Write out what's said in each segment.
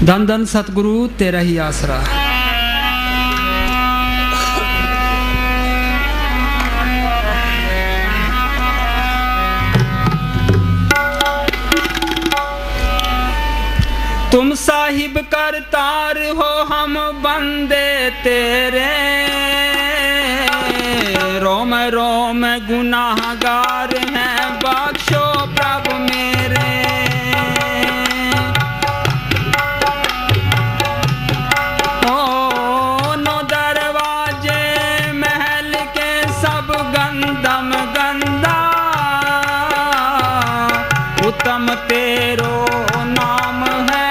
धन धन सतगुरु तेरा ही आसरा। तुम साहिब करतार हो हम बंदे तेरे, रोम रोम गुनाहगार हैं बख्शो प्रभु मेरे। ओ नो दरवाजे महल के सब गंदम गंदा, उत्तम तेरो नाम है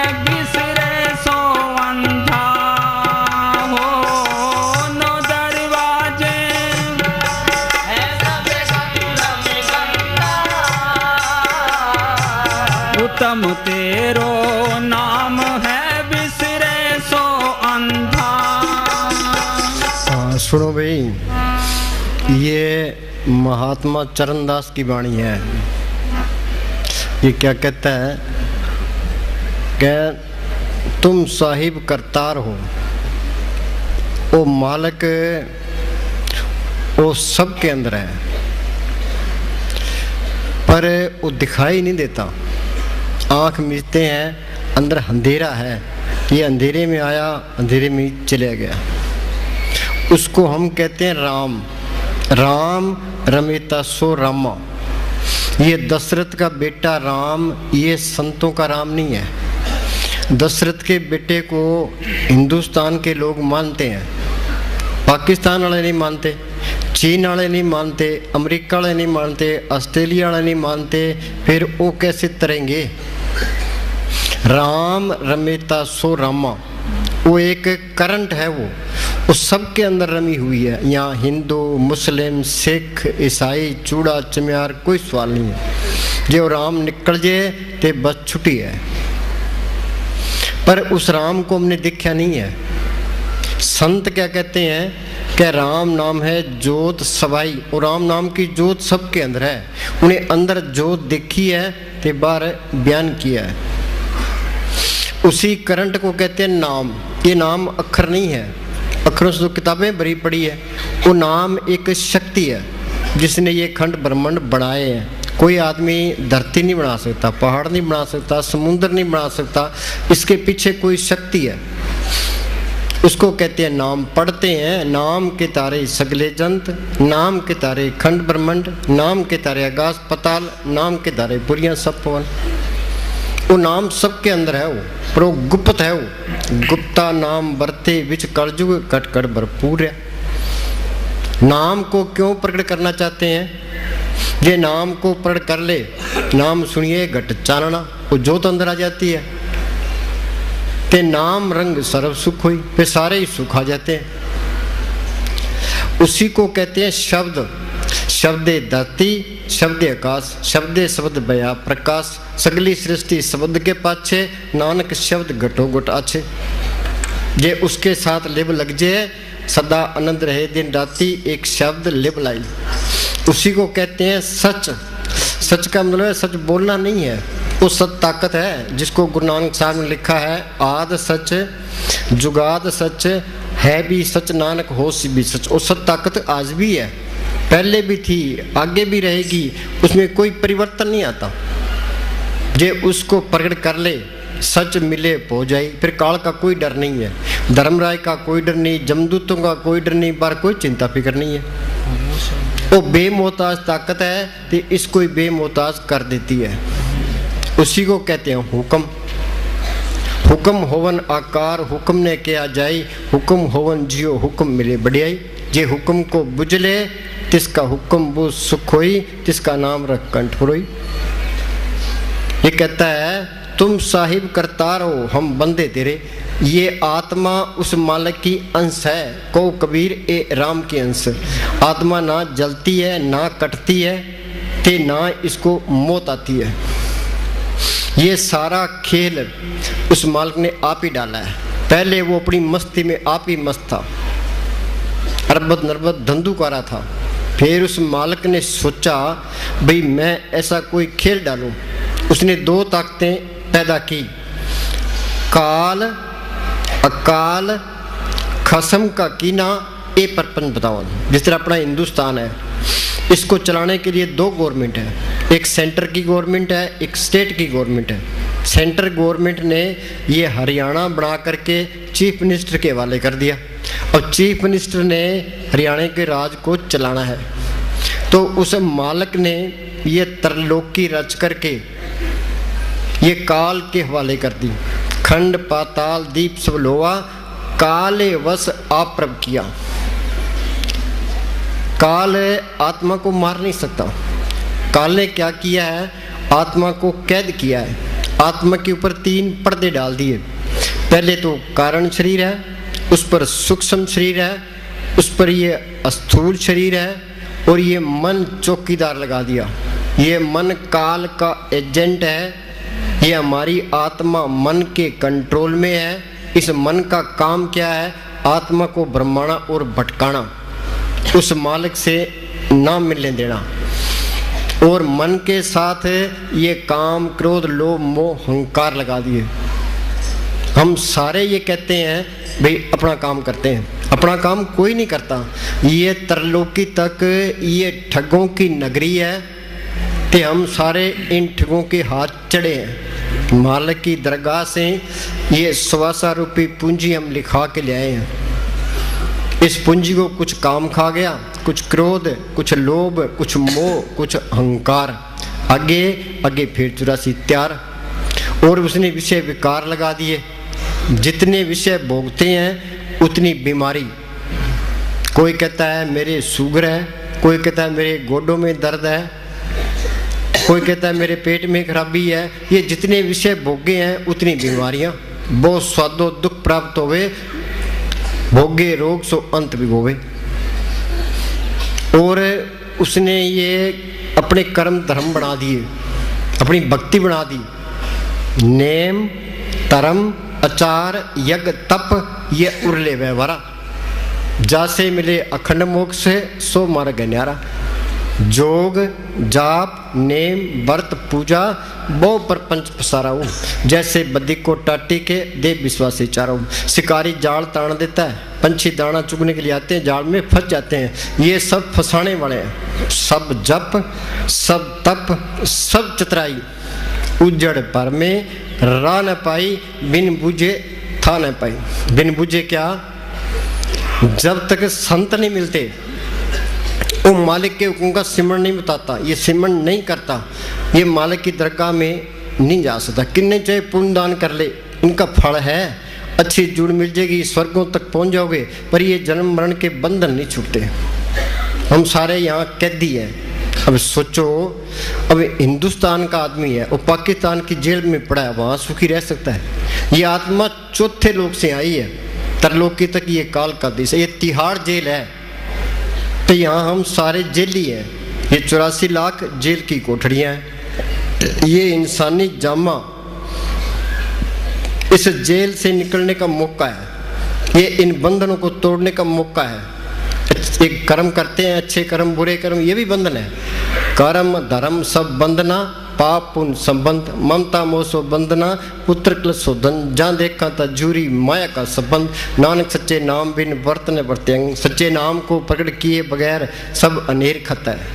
उत्तम तेरो नाम है बिसरे सो अंधा। सुनो भाई, ये महात्मा चरणदास की वाणी है। ये क्या कहता है कि तुम साहिब करतार हो, वो मालिक वो सबके अंदर है, पर वो दिखाई नहीं देता। आँख मीचते हैं, अंदर अंधेरा है, ये अंधेरे में आया अंधेरे में चले गया। उसको हम कहते हैं राम। राम रमेता सो रामा। ये दशरथ का बेटा राम, ये संतों का राम नहीं है। दशरथ के बेटे को हिंदुस्तान के लोग मानते हैं, पाकिस्तान वाले नहीं मानते, चीन वाले नहीं मानते, अमेरिका वाले नहीं मानते, ऑस्ट्रेलिया वाले नहीं मानते, फिर वो कैसे तरेंगे। राम रमेता सो रामा, वो एक करंट है, वो सबके अंदर रमी हुई है। यहाँ हिंदू मुस्लिम सिख ईसाई चूड़ा चम्यार कोई सवाल नहीं है। जो राम निकल जाए तो बस छुट्टी है, पर उस राम को हमने देखा नहीं है। संत क्या कहते हैं कि राम नाम है जोत सवाई, और राम नाम की जोत सबके अंदर है। उन्हें अंदर जोत देखी है तो बाहर बयान किया है। उसी करंट को कहते हैं नाम। ये नाम अक्षर नहीं है, अक्षरों से तो किताबें भरी पड़ी है। वो नाम एक शक्ति है जिसने ये खंड ब्रह्मांड बनाए हैं। कोई आदमी धरती नहीं बना सकता, पहाड़ नहीं बना सकता, समुद्र नहीं बना सकता, इसके पीछे कोई शक्ति है। उसको कहते हैं नाम। पढ़ते हैं नाम के तारे सगले जंत, नाम के तारे खंड ब्रह्मांड, नाम के तारे आकाश पताल, नाम के तारे पुरियां सब पवन। वो नाम सबके अंदर है, वो पर वो गुप्त है। वो गुप्ता नाम बरते विच कलजुग कट कट भरपूर है। नाम को क्यों प्रकट करना चाहते हैं? ये नाम को प्रकट कर ले, नाम सुनिए घट चानना, वो जोत अंदर आ जाती है। ते नाम रंग सर्व सुख हुई, फिर सारे ही सुख आ जाते हैं। उसी को कहते हैं शब्द। शब्दे धरती शब्दे आकाश, शब्दे शब्द बया प्रकाश, सगली सृष्टि शब्द के पाछे, नानक शब्द घटो घट आछे। जे उसके साथ लिब लग जाए सदा आनंद रहे दिन राती, एक शब्द लिब लाई। उसी को कहते हैं सच। सच का मतलब है सच बोलना नहीं है, वो सच ताकत है जिसको गुरु नानक साहब ने लिखा है आद सच जुगाद सच है भी सच नानक होश भी सच। वो सच ताकत आज भी है, पहले भी थी, आगे भी रहेगी, उसमें कोई परिवर्तन नहीं आता। जे उसको प्रकट कर ले सच मिले पो जाए, फिर काल का कोई डर नहीं है, धर्मराय का कोई डर नहीं, जमदूतों का कोई डर नहीं, बार कोई चिंता फिक्र नहीं है। वो बेमोहताज ताकत है तो इसको ही बेमोहताज कर देती है। उसी को कहते हैं हुक्म। हुक्म होवन आकार हुक्म ने किया जाए, हुक्म होवन जियो हुक्म मिले बढ़ियाई। जे हुक्म को बुझले तिसका हुक्म वो सुख होई, तिसका नाम रख कंठ रोई। ये कहता है तुम साहिब करतार हो हम बंदे तेरे। ये आत्मा उस मालिक की अंश है, को कबीर ए राम की अंश। आत्मा ना जलती है ना कटती है ते ना इसको मौत आती है। ये सारा खेल उस मालिक ने आप ही डाला है। पहले वो अपनी मस्ती में आप ही मस्त था, अरबत नरबत धंधुकारा था। फिर उस मालिक ने सोचा भाई मैं ऐसा कोई खेल डालूं। उसने दो ताकतें पैदा की, काल अकाल खसम का कीना, ये प्रपंच बताओ। जिस तरह अपना हिंदुस्तान है, इसको चलाने के लिए दो गवर्नमेंट है, एक सेंटर की गवर्नमेंट है, एक स्टेट की गवर्नमेंट है। सेंटर गवर्नमेंट ने ये हरियाणा बना करके चीफ मिनिस्टर के हवाले कर दिया और चीफ मिनिस्टर ने हरियाणा के राज को चलाना है। तो उस मालिक ने ये तरलोकी रच करके ये काल के हवाले कर दी। खंड पाताल दीप सब लोहा, काले वश आप्रभ किया। काल आत्मा को मार नहीं सकता। काल ने क्या किया है? आत्मा को कैद किया है। आत्मा के ऊपर 3 पर्दे डाल दिए। पहले तो कारण शरीर है, उस पर सूक्ष्म शरीर है, उस पर ये स्थूल शरीर है और ये मन चौकीदार लगा दिया। ये मन काल का एजेंट है। ये हमारी आत्मा मन के कंट्रोल में है। इस मन का काम क्या है? आत्मा को भ्रमाना और भटकाना, उस मालिक से ना मिलने देना। और मन के साथ ये काम क्रोध लोभ मोह अहंकार लगा दिए। हम सारे ये कहते हैं भाई अपना काम करते हैं, अपना काम कोई नहीं करता। ये तरलोकी तक ये ठगों की नगरी है कि हम सारे इन ठगों के हाथ चढ़े हैं। मालिक की दरगाह से ये 125 रूपी पूंजी हम लिखा के ले आए हैं। इस पूंजी को कुछ काम खा गया, कुछ क्रोध, कुछ लोभ, कुछ मोह, कुछ अहंकार, आगे आगे फिर 84 त्यार। और उसने विषय विकार लगा दिए। जितने विषय भोगते हैं उतनी बीमारी। कोई कहता है मेरे शुगर है, कोई कहता है मेरे गोडों में दर्द है, कोई कहता है मेरे पेट में खराबी है। ये जितने विषय भोगे हैं उतनी बीमारियां। बहुत स्वादो दुख प्राप्त होवे, भोगे रोग सो अंत भी होवे। और उसने ये अपने कर्म धर्म बना दिए, अपनी भक्ति बना दी। नेम धर्म आचार यज्ञ तप ये उरले व्यवहारा, जासे मिले अखंड मोक्ष सो मार्ग न्यारा। जोग जाप नेम व्रत पूजा बहु प्रपंच पसारा हूँ, जैसे बद्दी को टाटी के देव विश्वासी चारा हूँ। शिकारी जाल तान देता है, पंछी दाना चुगने के लिए आते हैं, जाल में फंस जाते हैं। ये सब फंसाने वाले हैं। सब जप सब तप सब चतराई, उजड़ पर में राह न पाई, बिन बुझे था न पाई। बिन बुझे क्या? जब तक संत नहीं मिलते वो मालिक के हुक्म का सिमरण नहीं बताता, ये सिमरण नहीं करता, ये मालिक की दरगाह में नहीं जा सकता। किन्ने चाहे पुण्य दान कर ले, इनका फल है, अच्छी जुड़ मिल जाएगी, स्वर्गों तक पहुंच जाओगे, पर ये जन्म मरण के बंधन नहीं छूटते। हम सारे यहाँ कैदी हैं। अब सोचो, अब हिंदुस्तान का आदमी है, वो पाकिस्तान की जेल में पड़ा है, वहाँ सुखी रह सकता है? ये आत्मा चौथे लोक से आई है, तरलोकी तक ये काल का देश है, ये तिहाड़ जेल है। तो यहाँ हम सारे जेली हैं। ये 84 लाख जेल की कोठरियाँ हैं। ये इंसानी जामा, इस जेल से निकलने का मौका है। ये इन बंधनों को तोड़ने का मौका है। एक कर्म करते हैं, अच्छे कर्म बुरे कर्म, ये भी बंधन है। कर्म धर्म सब बंधना, पाप पुण्य संबंध, ममता मोसो बंधना, पुत्र क्लसो धन, जहाँ देखा था जूरी माया का संबंध। नानक सच्चे नाम बिन वर्तन वर्त्यंग, सच्चे नाम को प्रकट किए बगैर सब अनेर खाता है।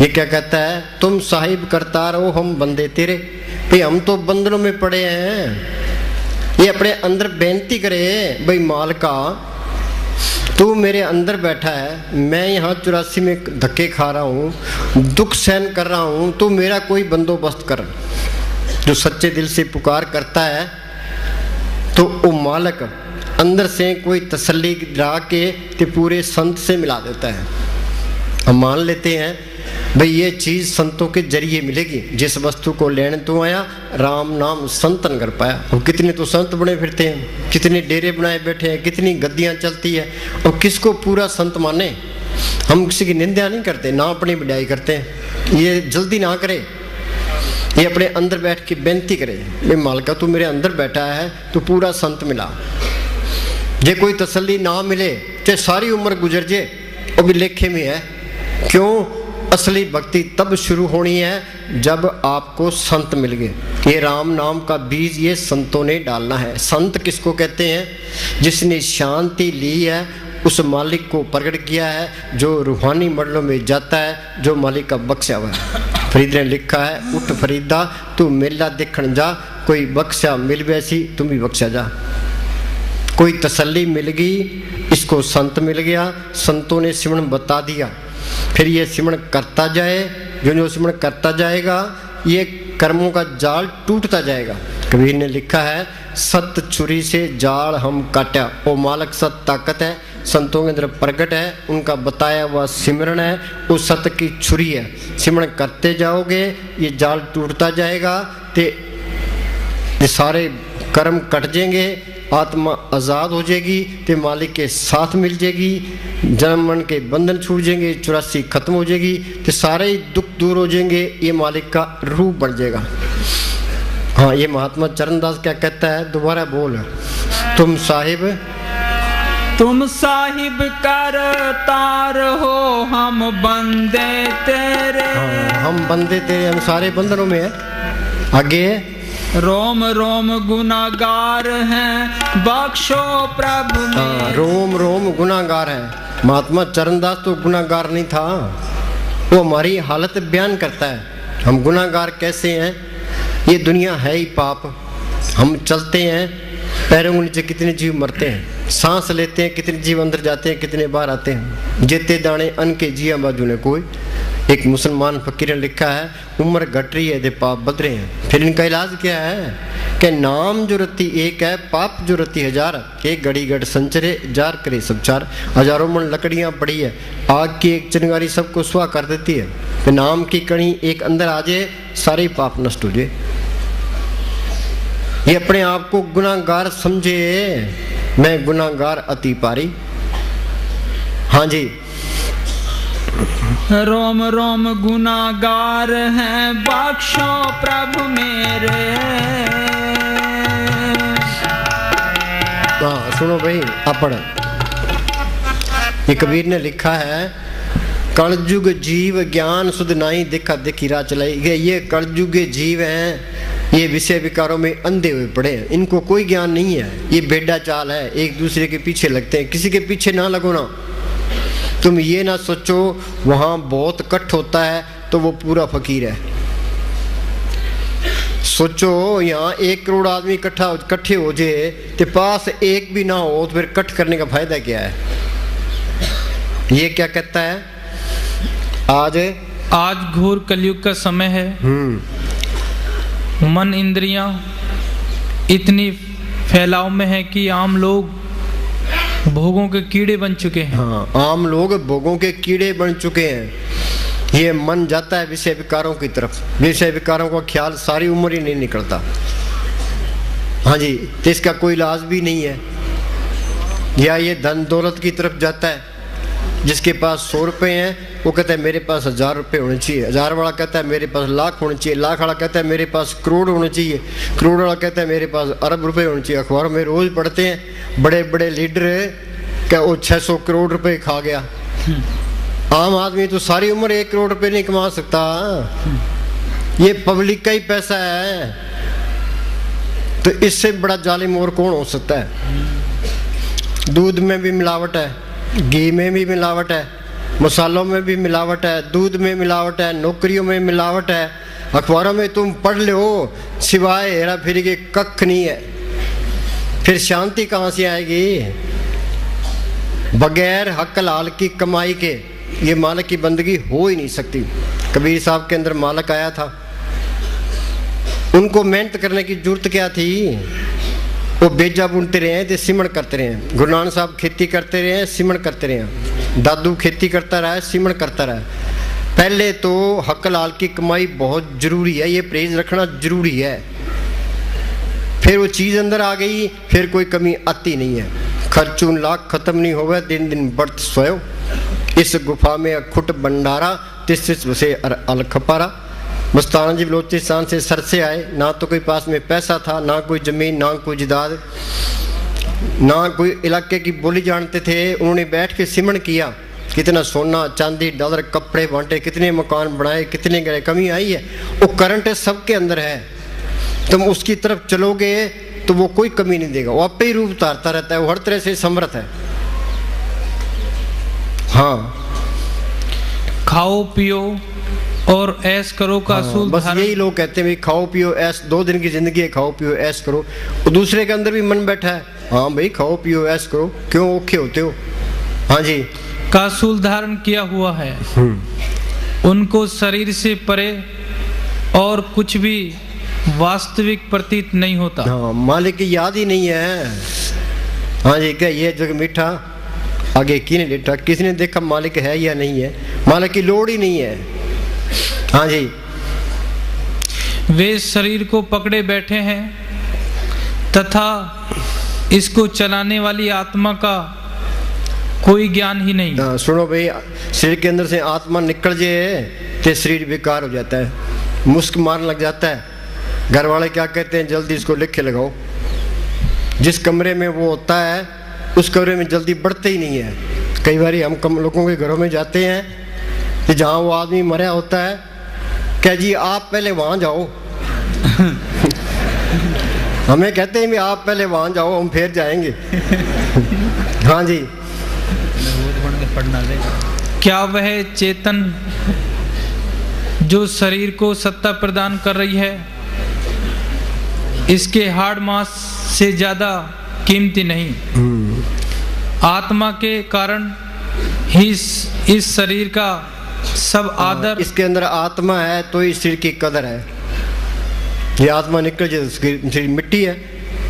ये क्या कहता है? तुम साहिब करता रहो हम बंदे तेरे। भाई हम तो बंधनों में पड़े हैं। ये अपने अंदर बेनती करे, भाई मालिका तू मेरे अंदर बैठा है, मैं यहाँ 84 में धक्के खा रहा हूँ, दुख सहन कर रहा हूँ, तू मेरा कोई बंदोबस्त कर। जो सच्चे दिल से पुकार करता है तो वो मालिक अंदर से कोई तसल्ली ला के ते पूरे संत से मिला देता है। हम मान लेते हैं भाई ये चीज़ संतों के जरिए मिलेगी। जिस वस्तु को लेने तो आया, राम नाम संतन कर पाया। और कितने तो संत बने फिरते हैं, कितने डेरे बनाए बैठे हैं, कितनी गद्दियाँ चलती है, और किसको पूरा संत माने। हम किसी की निंदा नहीं करते, ना अपनी बढ़ाई करते हैं। ये जल्दी ना करे, ये अपने अंदर बैठ के बेनती करे, भाई मालिका तू मेरे अंदर बैठा है तो पूरा संत मिला। जे कोई तसल्ली ना मिले चाहे सारी उम्र गुजर जाए, वो भी लेखे में है। क्यों? असली भक्ति तब शुरू होनी है जब आपको संत मिल गए। ये राम नाम का बीज ये संतों ने डालना है। संत किसको कहते हैं? जिसने शांति ली है, उस मालिक को प्रकट किया है, जो रूहानी मंडलों में जाता है, जो मालिक का बख्शा हुआ है। फरीद ने लिखा है, उठ फरीदा तू मेला देखण जा, कोई बख्शा मिल वैसी तुम भी बख्शा जा। कोई तसल्ली मिल गई, इसको संत मिल गया, संतों ने सिमरन बता दिया, फिर ये सिमरन करता जाए। जो सिमरन करता जाएगा ये कर्मों का जाल टूटता जाएगा। कबीर ने लिखा है, सत छुरी से जाल हम काटा। वो मालक सत ताकत है, संतों के अंदर प्रकट है, उनका बताया हुआ सिमरन है, वो सत की छुरी है। सिमरन करते जाओगे ये जाल टूटता जाएगा, ते सारे कर्म कट जाएंगे, आत्मा आज़ाद हो जाएगी, ते मालिक के साथ मिल जाएगी, जन्म मरण के बंधन छूट जाएंगे, 84 खत्म हो जाएगी, तो सारे ही दुख दूर हो जाएंगे, ये मालिक का रूप बन जाएगा। हाँ, ये महात्मा चरणदास क्या कहता है, दोबारा बोल। तुम साहिब करतार हो, हम बंदे तेरे। हाँ, हम बंदे तेरे, हम सारे बंधनों में है। आगे, रोम रोम गुनागार हैं, बख्शो प्रभु मेरे। रोम रोम गुनागार है। महात्मा चरणदास तो गुनागार नहीं था, वो हमारी हालत बयान करता है। हम गुनागार कैसे हैं? ये दुनिया है ही पाप। हम चलते हैं, पैरों के नीचे कितने जीव मरते हैं, सांस लेते हैं, कितने जीव अंदर जाते हैं, कितने बाहर आते हैं। जेते दाने अन के जिया बाजू ने कोई। एक मुसलमान फकीर ने लिखा है, उम्र घट रही है दे पाप बद रहे हैं। फिर इनका इलाज क्या है कि नाम जो रति एक है, पाप जो रति हजार। एक घड़ी घट संचरे, जार करे सब चार। हजारों मन लकड़ियां पड़ी है, आग की एक चिंगारी सबको सुहा कर देती है। कि नाम की कणी एक अंदर आ जाए, सारे पाप नष्ट हो जाए। ये अपने आप को गुनाहगार समझे, मैं गुनाहगार अति पारी। हाँ जी, रोम रोम गुनागार हैं, बख्शो प्रभु मेरे। हाँ सुनो भाई, अपन ये कबीर ने लिखा है, कलयुग जीव ज्ञान सुध नाई, देखा देखी राह चलाई। ये कलयुग जीव हैं, ये विषय विकारों में अंधे हुए पड़े हैं, इनको कोई ज्ञान नहीं है। ये बेड़ा चाल है, एक दूसरे के पीछे लगते हैं। किसी के पीछे ना लगो ना। तुम ये ना सोचो वहाँ बहुत कट होता है तो वो पूरा फकीर है। सोचो यहाँ 1 करोड़ आदमी इकट्ठे हो जाए, तो पास एक भी ना हो, तो फिर कट करने का फायदा क्या है? ये क्या कहता है? आज घोर कलयुग का समय है। मन इंद्रियां इतनी फैलाव में है कि आम लोग भोगों के कीड़े बन चुके हैं। हाँ, आम लोग भोगों के कीड़े बन चुके हैं। ये मन जाता है विषय विकारों की तरफ, विषय विकारों का ख्याल सारी उम्र ही नहीं निकलता। हाँ जी, तो इसका कोई इलाज भी नहीं है। या ये धन दौलत की तरफ जाता है, जिसके पास 100 रुपए हैं वो कहता है मेरे पास 1000 रुपये होने चाहिए, 1000 वाला कहता है मेरे पास लाख होने चाहिए, लाख वाला कहता है मेरे पास करोड़ होने चाहिए, करोड़ वाला कहता है मेरे पास अरब रुपए होने चाहिए। अखबारों में रोज पढ़ते हैं बड़े बड़े लीडर क्या वो 600 करोड़ रुपए खा गया। आम आदमी तो सारी उम्र 1 करोड़ रुपए नहीं कमा सकता। ये पब्लिक का ही पैसा है, तो इससे बड़ा जालिम और कौन हो सकता है? दूध में भी मिलावट है, घी में भी मिलावट है, मसालों में भी मिलावट है, दूध में मिलावट है, नौकरियों में मिलावट है। अखबारों में तुम पढ़ लो, सिवाय हेरा फेरी के कख नहीं है। फिर शांति कहाँ से आएगी? बगैर हक हलाल की कमाई के ये मालिक की बंदगी हो ही नहीं सकती। कबीर साहब के अंदर मालिक आया था, उनको मेहनत करने की जरूरत क्या थी? वो बेजा बुनते रहे थे, सिमण करते रहे। गुरु नानक साहब खेती करते रहे, सिमण करते रहे। दादू खेती करता रहा, सिमण करता रहा। पहले तो हक हलाल की कमाई बहुत जरूरी है, ये परहेज रखना जरूरी है। फिर वो चीज़ अंदर आ गई, फिर कोई कमी आती नहीं है। खर्चून लाख खत्म नहीं होगा, दिन दिन बढ़त सोयो। इस गुफा में अखुट भंडारा, तिस बसे अलखपारा। मस्ताना जी बलोचिस्तान से सर से आए, ना तो कोई पास में पैसा था, ना कोई ज़मीन, ना कोई जिदाद, ना कोई इलाके की बोली जानते थे। उन्होंने बैठ के सिमरण किया, कितना सोना चांदी डॉलर कपड़े बांटे, कितने मकान बनाए, कितने गए, कमी आई है? वो करंट है, सबके अंदर है। तुम उसकी तरफ चलोगे तो वो कोई कमी नहीं देगा, वो आपे ही रूप उतारता रहता है, वो हर तरह से समर्थ है। हाँ, खाओ पियो और ऐश करो का असूल बस यही लोग कहते हैं भाई खाओ पियो ऐश, 2 दिन की जिंदगी है, खाओ पियो ऐश करो। और दूसरे के अंदर भी मन बैठा है, हाँ भाई खाओ पियो ऐश करो, क्यों औखे होते हो? हाँ जी, का असूल धारण किया हुआ है, उनको शरीर से परे और कुछ भी वास्तविक प्रतीत नहीं होता। हाँ, मालिक की याद ही नहीं है। हाँ जी, क्या ये जग मीठा आगे किने लेटा, किसने देखा मालिक है या नहीं है? मालिक की लोड़ ही नहीं है। हाँ जी, वे शरीर को पकड़े बैठे हैं तथा इसको चलाने वाली आत्मा का कोई ज्ञान ही नहीं। सुनो भाई, शरीर के अंदर से आत्मा निकल जाए तो शरीर बेकार हो जाता है, मुस्क मारने लग जाता है। घर वाले क्या कहते हैं, जल्दी इसको लिखे लगाओ। जिस कमरे में वो होता है उस कमरे में जल्दी बढ़ते ही नहीं है। कई बार हम लोगों के घरों में जाते हैं कि जहाँ वो आदमी मरा होता है, क्या जी आप पहले वहाँ जाओ। हमें कहते हैं भी आप पहले वहाँ जाओ, हम फिर जाएंगे। हाँ जी, क्या वह चेतन जो शरीर को सत्ता प्रदान कर रही है इसके हाड़ मांस से ज्यादा कीमती नहीं? आत्मा के कारण ही इस शरीर का सब आदर, इसके अंदर आत्मा है तो इस शरीर की कदर है। ये आत्मा निकल जाए शरीर मिट्टी है।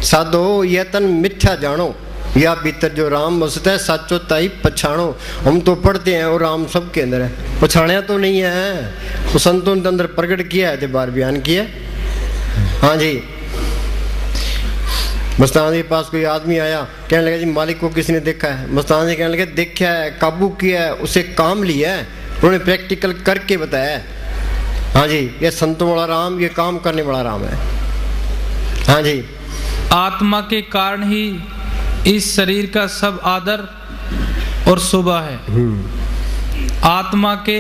साधो ये तन मिथ्या जानो, या भीतर जो राम बसता है साचो ताई पछाणो। हम तो पढ़ते हैं और राम सबके अंदर है, पछाणिया तो नहीं है। वो संतों के अंदर प्रकट किया है, बार बयान किया। हाँ जी, मस्तान के पास कोई आदमी आया, कहने लगा जी मालिक को किसने देखा है? मस्तान जी कहने लगे देखा है, काबू किया है, उसे काम लिया है, उन्होंने प्रैक्टिकल करके बताया। हाँ जी, ये संतों वाला राम, ये काम करने वाला राम है। हाँ जी, आत्मा के कारण ही इस शरीर का सब आदर और शोभा है। आत्मा के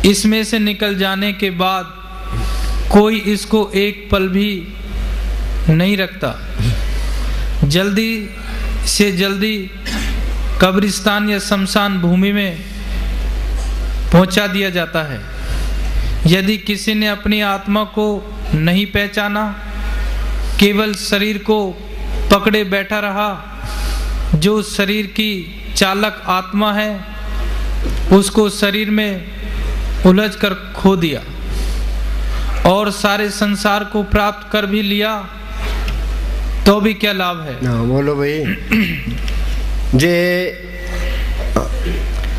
इसमें से निकल जाने के बाद कोई इसको एक पल भी नहीं रखता। जल्दी से जल्दी कब्रिस्तान या शमशान भूमि में पहुंचा दिया जाता है। यदि किसी ने अपनी आत्मा को नहीं पहचाना, केवल शरीर को पकड़े बैठा रहा, जो शरीर की चालक आत्मा है उसको शरीर में उलझ कर खो दिया और सारे संसार को प्राप्त कर भी लिया तो भी क्या लाभ है? बोलो भाई। जे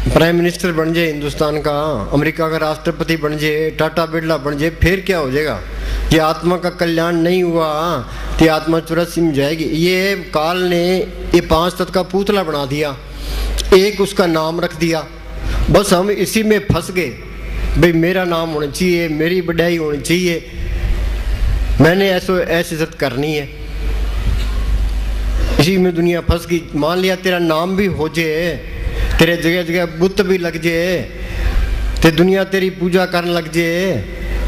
प्राइम मिनिस्टर बन जाए हिंदुस्तान का, अमेरिका का राष्ट्रपति बन जाए, टाटा बिरला बन जाए, फिर क्या हो जाएगा? ये आत्मा का कल्याण नहीं हुआ तो ये आत्मा चौरासी में जाएगी। ये काल ने ये 5 तत्व का पुतला बना दिया, एक उसका नाम रख दिया, बस हम इसी में फंस गए। भाई मेरा नाम होना चाहिए, मेरी बढ़ाई होनी चाहिए, मैंने ऐसी इज्जत करनी है, इसी में दुनिया फंस गई। मान लिया तेरा नाम भी हो जाए, तेरे जगह जगह बुत भी लग जाए, ते दुनिया तेरी पूजा करने लग जाए,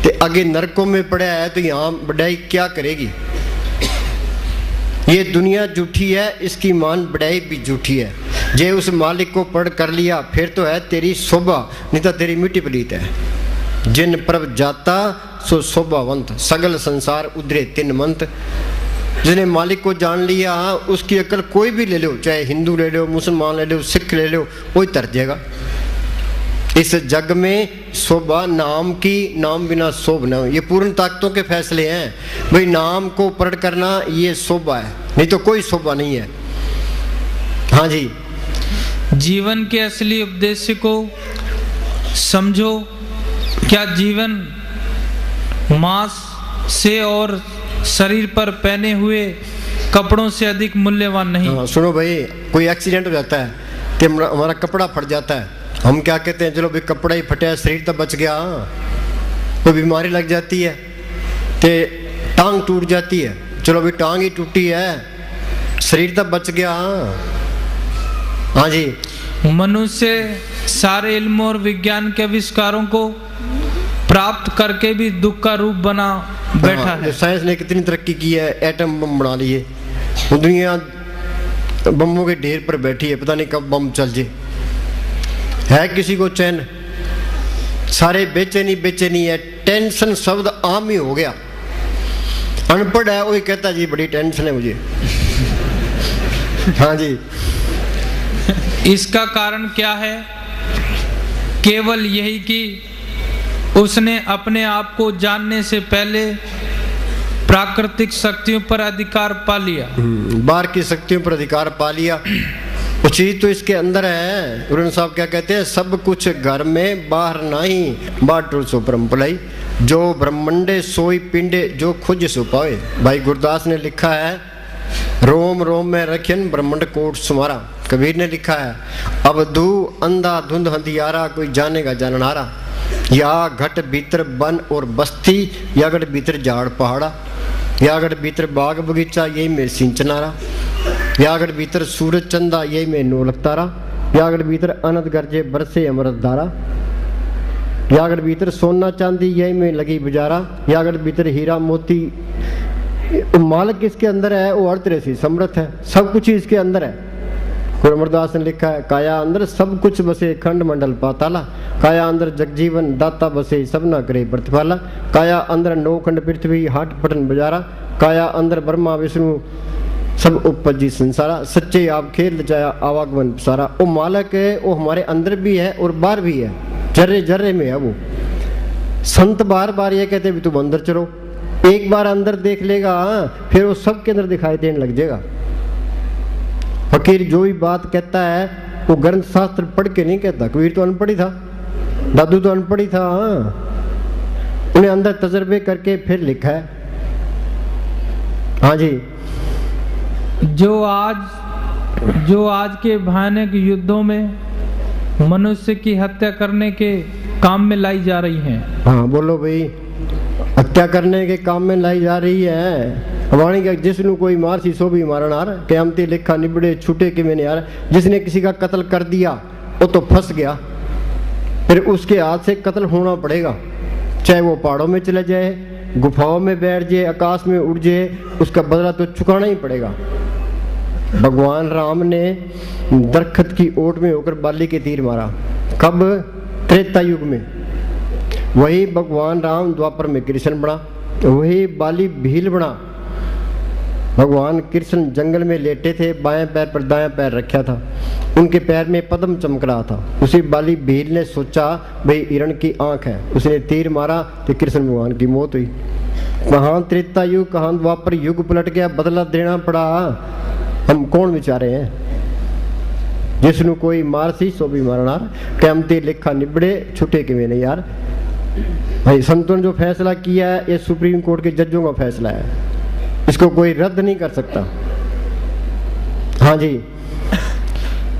ते आगे नरकों में पड़ा है तो यहाँ बढ़ाई क्या करेगी? ये दुनिया झूठी है, इसकी मान बढ़ाई भी झूठी है। जे उस मालिक को पढ़ कर लिया फिर तो है तेरी शोभा, नहीं तो तेरी मिट्टी पलीत है। जिन प्रभ जाता सो शोभावंत, सगल संसार उधरे 3 मंत। जिन्हें मालिक को जान लिया उसकी अकल कोई भी ले लो, चाहे हिंदू ले लो, मुसलमान ले लो, सिख ले लो, वही तर जाएगा। इस जग में शोभा नाम की, नाम बिना शोभ न। ये पूर्ण ताकतों के फैसले हैं भाई, नाम को पढ़ करना ये शोभा है, नहीं तो कोई शोभा नहीं है। हाँ जी, जीवन के असली उद्देश्य को समझो। क्या जीवन मांस से और शरीर पर पहने हुए कपड़ों से अधिक मूल्यवान नहीं? हाँ, सुनो भाई, कोई एक्सीडेंट हो जाता है कि हमारा कपड़ा फट जाता है, हम क्या कहते हैं चलो भाई कपड़ा ही फटा, शरीर तो बच गया। कोई बीमारी लग जाती है तो टांग टूट जाती है, चलो भाई टांग ही टूटी है, शरीर तो बच गया। हाँ जी, मनुष्य सारे इल्म और विज्ञान के आविष्कारों को प्राप्त करके भी दुख का रूप बना बैठा है। साइंस ने कितनी तरक्की की है, एटम बम बना लिए, दुनिया बमों के ढेर पर बैठी है, पता नहीं कब बम चल जाए। है किसी को चैन? सारे बेचैनी है। टेंशन शब्द आम ही हो गया। अनपढ़ है वही कहता जी बड़ी टेंशन है मुझे। हाँ जी। इसका कारण क्या है? केवल यही कि उसने अपने आप को जानने से पहले प्राकृतिक शक्तियों पर अधिकार पा लिया। बाहर की शक्तियों पर अधिकार पा लिया। वो चीज तो इसके अंदर है। गुरु साहब क्या कहते हैं? सब कुछ घर में बाहर नहीं, बाटो सो परम भलाई, जो ब्रह्मंडे सोई पिंडे, जो खुज सो पाए। भाई गुरदास ने लिखा है, रोम रोम में रखियन ब्रह्मंड कोट सुमारा। कबीर ने लिखा है, अब दू अंधा धुंध हंधियारा, कोई जानेगा जाननारा। या घट भीतर वन और बस्ती, या घट भीतर झाड़ पहाड़ा, या घट भीतर बाग बगीचा, यही में सिंचनारा। या घट भीतर सूरज चंदा, यही में नोलक तारा। या घट भीतर अनंत गर्जे बरसे अमृत धारा। या घट भीतर सोना चांदी, यही में लगी बुजारा। या घट भीतर हीरा मोती। मालिक इसके अंदर है, वो हर तरह से समर्थ है, सब कुछ ही इसके अंदर है। गुरु अमरदास ने लिखा है, काया अंदर सब कुछ बसे खंड मंडल पाताला। काया अंदर जगजीवन दाता बसे, सब न करे प्रतिपाला। काया अंदर नौखंड पृथ्वी हाट पटन बजारा। काया अंदर ब्रह्मा विष्णु सब उपजी संसारा। सच्चे आप खेल रचाया आवागमन सारा। वो मालिक है, वो हमारे अंदर भी है और बाहर भी है, जर्रे जर्रे में है वो। संत बार बार ये कहते भी तुम अंदर चलो। एक बार अंदर देख लेगा फिर वो सबके अंदर दिखाई देने लग जाएगा। फकीर जो भी बात कहता है वो ग्रंथ शास्त्र पढ़ के नहीं कहता। कबीर तो अनपढ़ ही था, दादू तो अनपढ़ ही था। उन्हें अंदर तजर्बे करके फिर लिखा है। हाँ जी। जो आज के भयानक युद्धों में मनुष्य की हत्या करने के काम में लाई जा रही हैं। हाँ बोलो भाई। हत्या करने के काम में लाई जा रही है। वाणी का जिसनु कोई मार सी सो भी मारन आ रहा, क़यामती लिखा निबड़े छूटे के मैंने यार। जिसने किसी का कत्ल कर दिया वो तो फंस गया, फिर उसके हाथ से कत्ल होना पड़ेगा। चाहे वो पहाड़ों में चला जाए, गुफाओं में बैठ जाए, आकाश में उड़ जाए, उसका बदला तो चुकाना ही पड़ेगा। भगवान राम ने दरख्त की ओट में होकर बाली के तीर मारा। कब? त्रेता युग में। वही भगवान राम द्वापर में कृष्ण बना, वही बाली भील बना। भगवान कृष्ण जंगल में लेटे थे, बाएं पैर पर दायां पैर रखा था, उनके पैर में पद्म चमक रहा था। उसी बाली भील ने सोचा भाई हिरण की आंख है, उसने तीर मारा तो कृष्ण भगवान की मौत हुई। कहाँ त्रेता युग, कहाँ द्वापर युग पलट गया, बदला देना पड़ा। हम कौन विचारे हैं? जिसनु कोई मार सी सो भी मारनार, क़यामती लिखा निबड़े छुटे कि मैंने यार। भाई संतों ने जो फैसला किया है ये सुप्रीम कोर्ट के जजों का फैसला है, इसको कोई रद्द नहीं कर सकता। हाँ जी।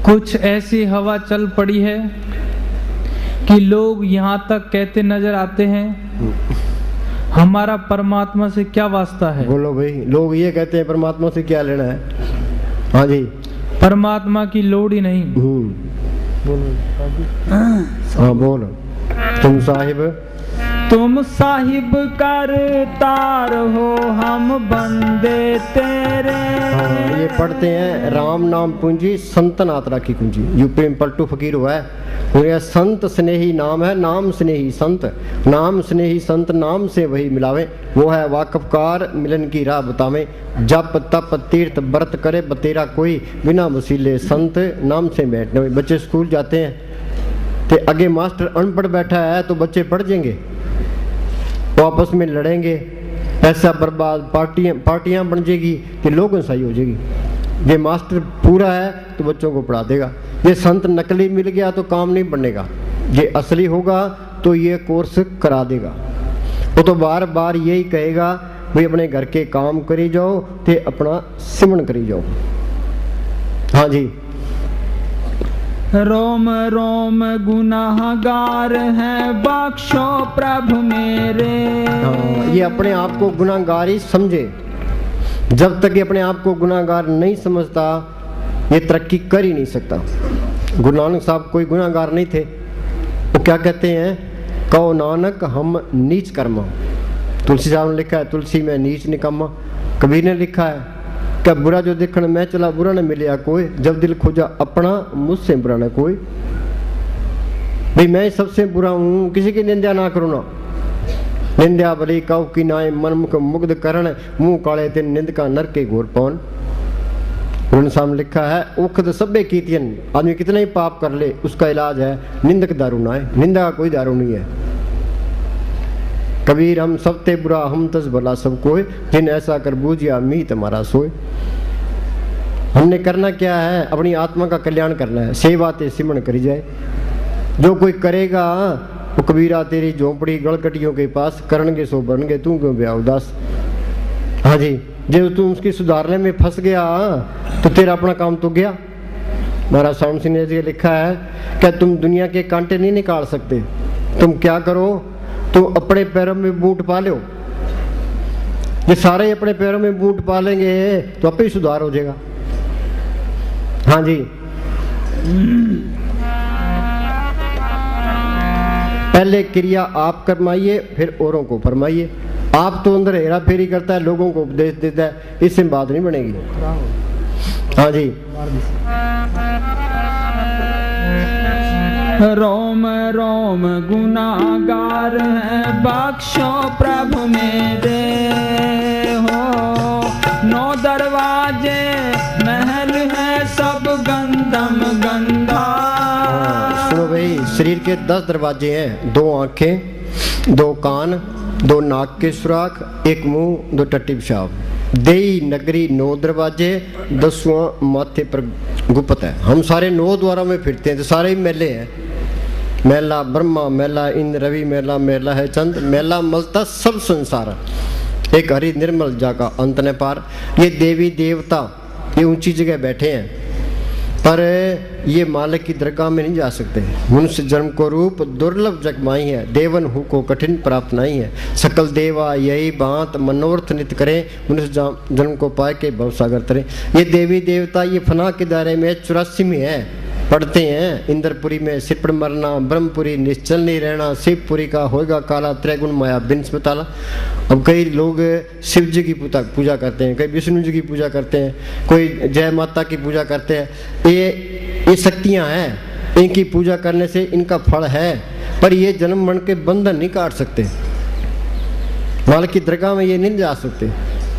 कुछ ऐसी हवा चल पड़ी है कि लोग यहाँ तक कहते नजर आते हैं, हमारा परमात्मा से क्या वास्ता है। बोलो भाई। लोग ये कहते हैं परमात्मा से क्या लेना है। हाँ जी। परमात्मा की लोड़ ही नहीं। हाँ बोलो। तुम साहिब करतार हो, हम बंदे तेरे। हाँ, ये पढ़ते हैं राम नाम पूंजी संतनाथ राखी कुंजी। यूपी में पलटू फकीर हुआ है। संत स्नेही नाम है, नाम स्नेही संत। नाम स्नेही संत नाम से वही मिलावे, वो है वाकफकार मिलन की राह बतावे। जप तप तीर्थ व्रत करे बतेरा कोई, बिना वसीले संत नाम से बैठने। बच्चे स्कूल जाते हैं तो आगे मास्टर अनपढ़ बैठा है तो बच्चे पढ़ जाएंगे, वो आपस में लड़ेंगे, ऐसा बर्बाद पार्टियां बन जाएगी कि लोगों सही हो जाएगी। ये मास्टर पूरा है तो बच्चों को पढ़ा देगा। ये संत नकली मिल गया तो काम नहीं बनेगा, ये असली होगा तो ये कोर्स करा देगा। वो तो बार बार यही कहेगा भाई अपने घर के काम करी जाओ ते अपना सिमरन करी जाओ। हाँ जी। रोम रोम गुनाहगार है, बख्शो प्रभु मेरे। हाँ, ये अपने आप को गुनाहगार ही समझे। जब तक ये अपने आप को गुनाहगार नहीं समझता ये तरक्की कर ही नहीं सकता। गुरु नानक साहब कोई गुनाहगार नहीं थे। वो क्या कहते हैं, कहो नानक हम नीच कर्मा। तुलसी साहब ने लिखा है, तुलसी में नीच निकम्मा। कबीर ने लिखा है, क्या बुरा जो देखण मैं चला बुरा न मिलिया कोई, जब दिल खोजा अपना मुझसे बुरा न कोई। भाई मैं सबसे बुरा हूँ, किसी की निंदा ना करो ना। निंदा भली काऊ की नाय, मन मुख मुग्ध करण, मुंह काले दिन निंद का नर के घोर पौन। उन्होंने सामने लिखा है, उखद सभ्य कीतियन, आदमी कितना ही पाप कर ले उसका इलाज है निंदक दारू ना है। निंदा का कोई दारू नहीं है। कबीर हम सबते बुरा हम तस भला सब कोई, जिन ऐसा कर बूझिया मीत हमारा सोए। हमने करना क्या है, अपनी आत्मा का कल्याण करना है। सेवा ते सिमरण करी जाए। जो कोई करेगा वो कबीरा तेरी झोंपड़ी गलकटियों के पास, करणगे सो बनगे तू क्यों ब्याह उदास। हाँ जी, जब तू उसकी सुधारने में फंस गया तो तेरा अपना काम तो गया। महाराज साउंड सिंह ने जी लिखा है, क्या तुम दुनिया के कांटे नहीं निकाल सकते। तुम क्या करो, तो अपने पैरों में बूट पा लो। ये सारे अपने पैरों में बूट पा लेंगे तो आपे ही सुधार हो जाएगा। हाँ जी, पहले क्रिया आप करवाइए फिर औरों को फरमाइए। आप तो अंदर हेरा फेरी करता है, लोगों को उपदेश देता है, इससे बात नहीं बनेगी। हाँ जी, रोम रोम गुनाहगार है, बख्शो प्रभु मेरे हो। 9 दरवाजे महल है सब गंधम गंधा। सुनो भाई, शरीर के 10 दरवाजे हैं, 2 आंखें, 2 कान, 2 नाक के सुराख, 1 मुंह, 2 टट्टी पेशाब। देई नगरी 9 दरवाजे, 10वां माथे पर गुप्त है। हम सारे 9 द्वारों में फिरते हैं तो सारे ही मेले हैं। मेला ब्रह्मा, मेला इंद्र, रवि मेला, मेला है चंद, मेला मलता सब संसार। एक हरि निर्मल जाका अंत ने पार। ये देवी देवता ये ऊंची जगह बैठे हैं, पर ये मालिक की दरगाह में नहीं जा सकते। मनुष्य जन्म को रूप दुर्लभ जगमाई है, देवन हु को कठिन प्राप्त नहीं है। सकल देवा यही बात मनोरथ नित करें, मनुष्य जन्म को पाए के भवसागर तरे। ये देवी देवता ये फना के दायरे में 84 में है, पढ़ते हैं। इंद्रपुरी में सिपड़ मरना, ब्रह्मपुरी निश्चल नहीं रहना, शिवपुरी का होएगा काला, त्रैगुण माया बिन्स बताला। अब कई लोग शिव जी की पूजा करते हैं, कई विष्णु जी की पूजा करते हैं, कोई जय माता की पूजा करते हैं। ये शक्तियाँ हैं, इनकी पूजा करने से इनका फल है, पर ये जन्म मरण के बंधन नहीं काट सकते। मालिक की दरगाह में ये नहीं जा सकते।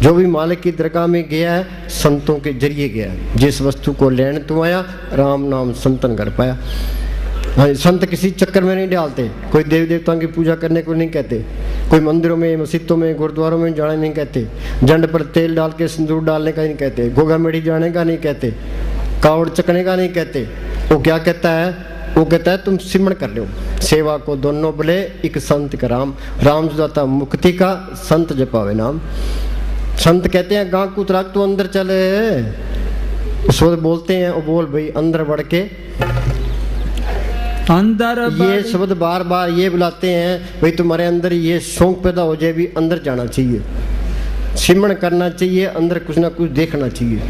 जो भी मालिक की दरगाह में गया है संतों के जरिए गया है। जिस वस्तु को लेने तू आया, राम नाम संतन कर पाया। हाँ, संत किसी चक्कर में नहीं डालते। कोई देवी देवताओं की पूजा करने को नहीं कहते, कोई मंदिरों में मस्जिदों में गुरुद्वारों में जाने नहीं कहते, जंड पर तेल डाल के सिंदूर डालने का नहीं कहते, गोगा मेढ़ी जाने का नहीं कहते, कावड़ चकने का नहीं कहते। वो क्या कहता है, वो कहता है तुम सिमरण कर लो। सेवा को दोनों बोले एक संत का राम, राम सुदाता मुक्ति का, संत जपावे नाम। संत कहते हैं गां को रख तो अंदर चले, सो बोलते हैं वो बोल भाई अंदर बढ़ के अंदर। ये शब्द बार बार ये बुलाते हैं भाई तुम्हारे अंदर ये शौक पैदा हो जाए भी अंदर जाना चाहिए, सिमरण करना चाहिए, अंदर कुछ ना कुछ देखना चाहिए।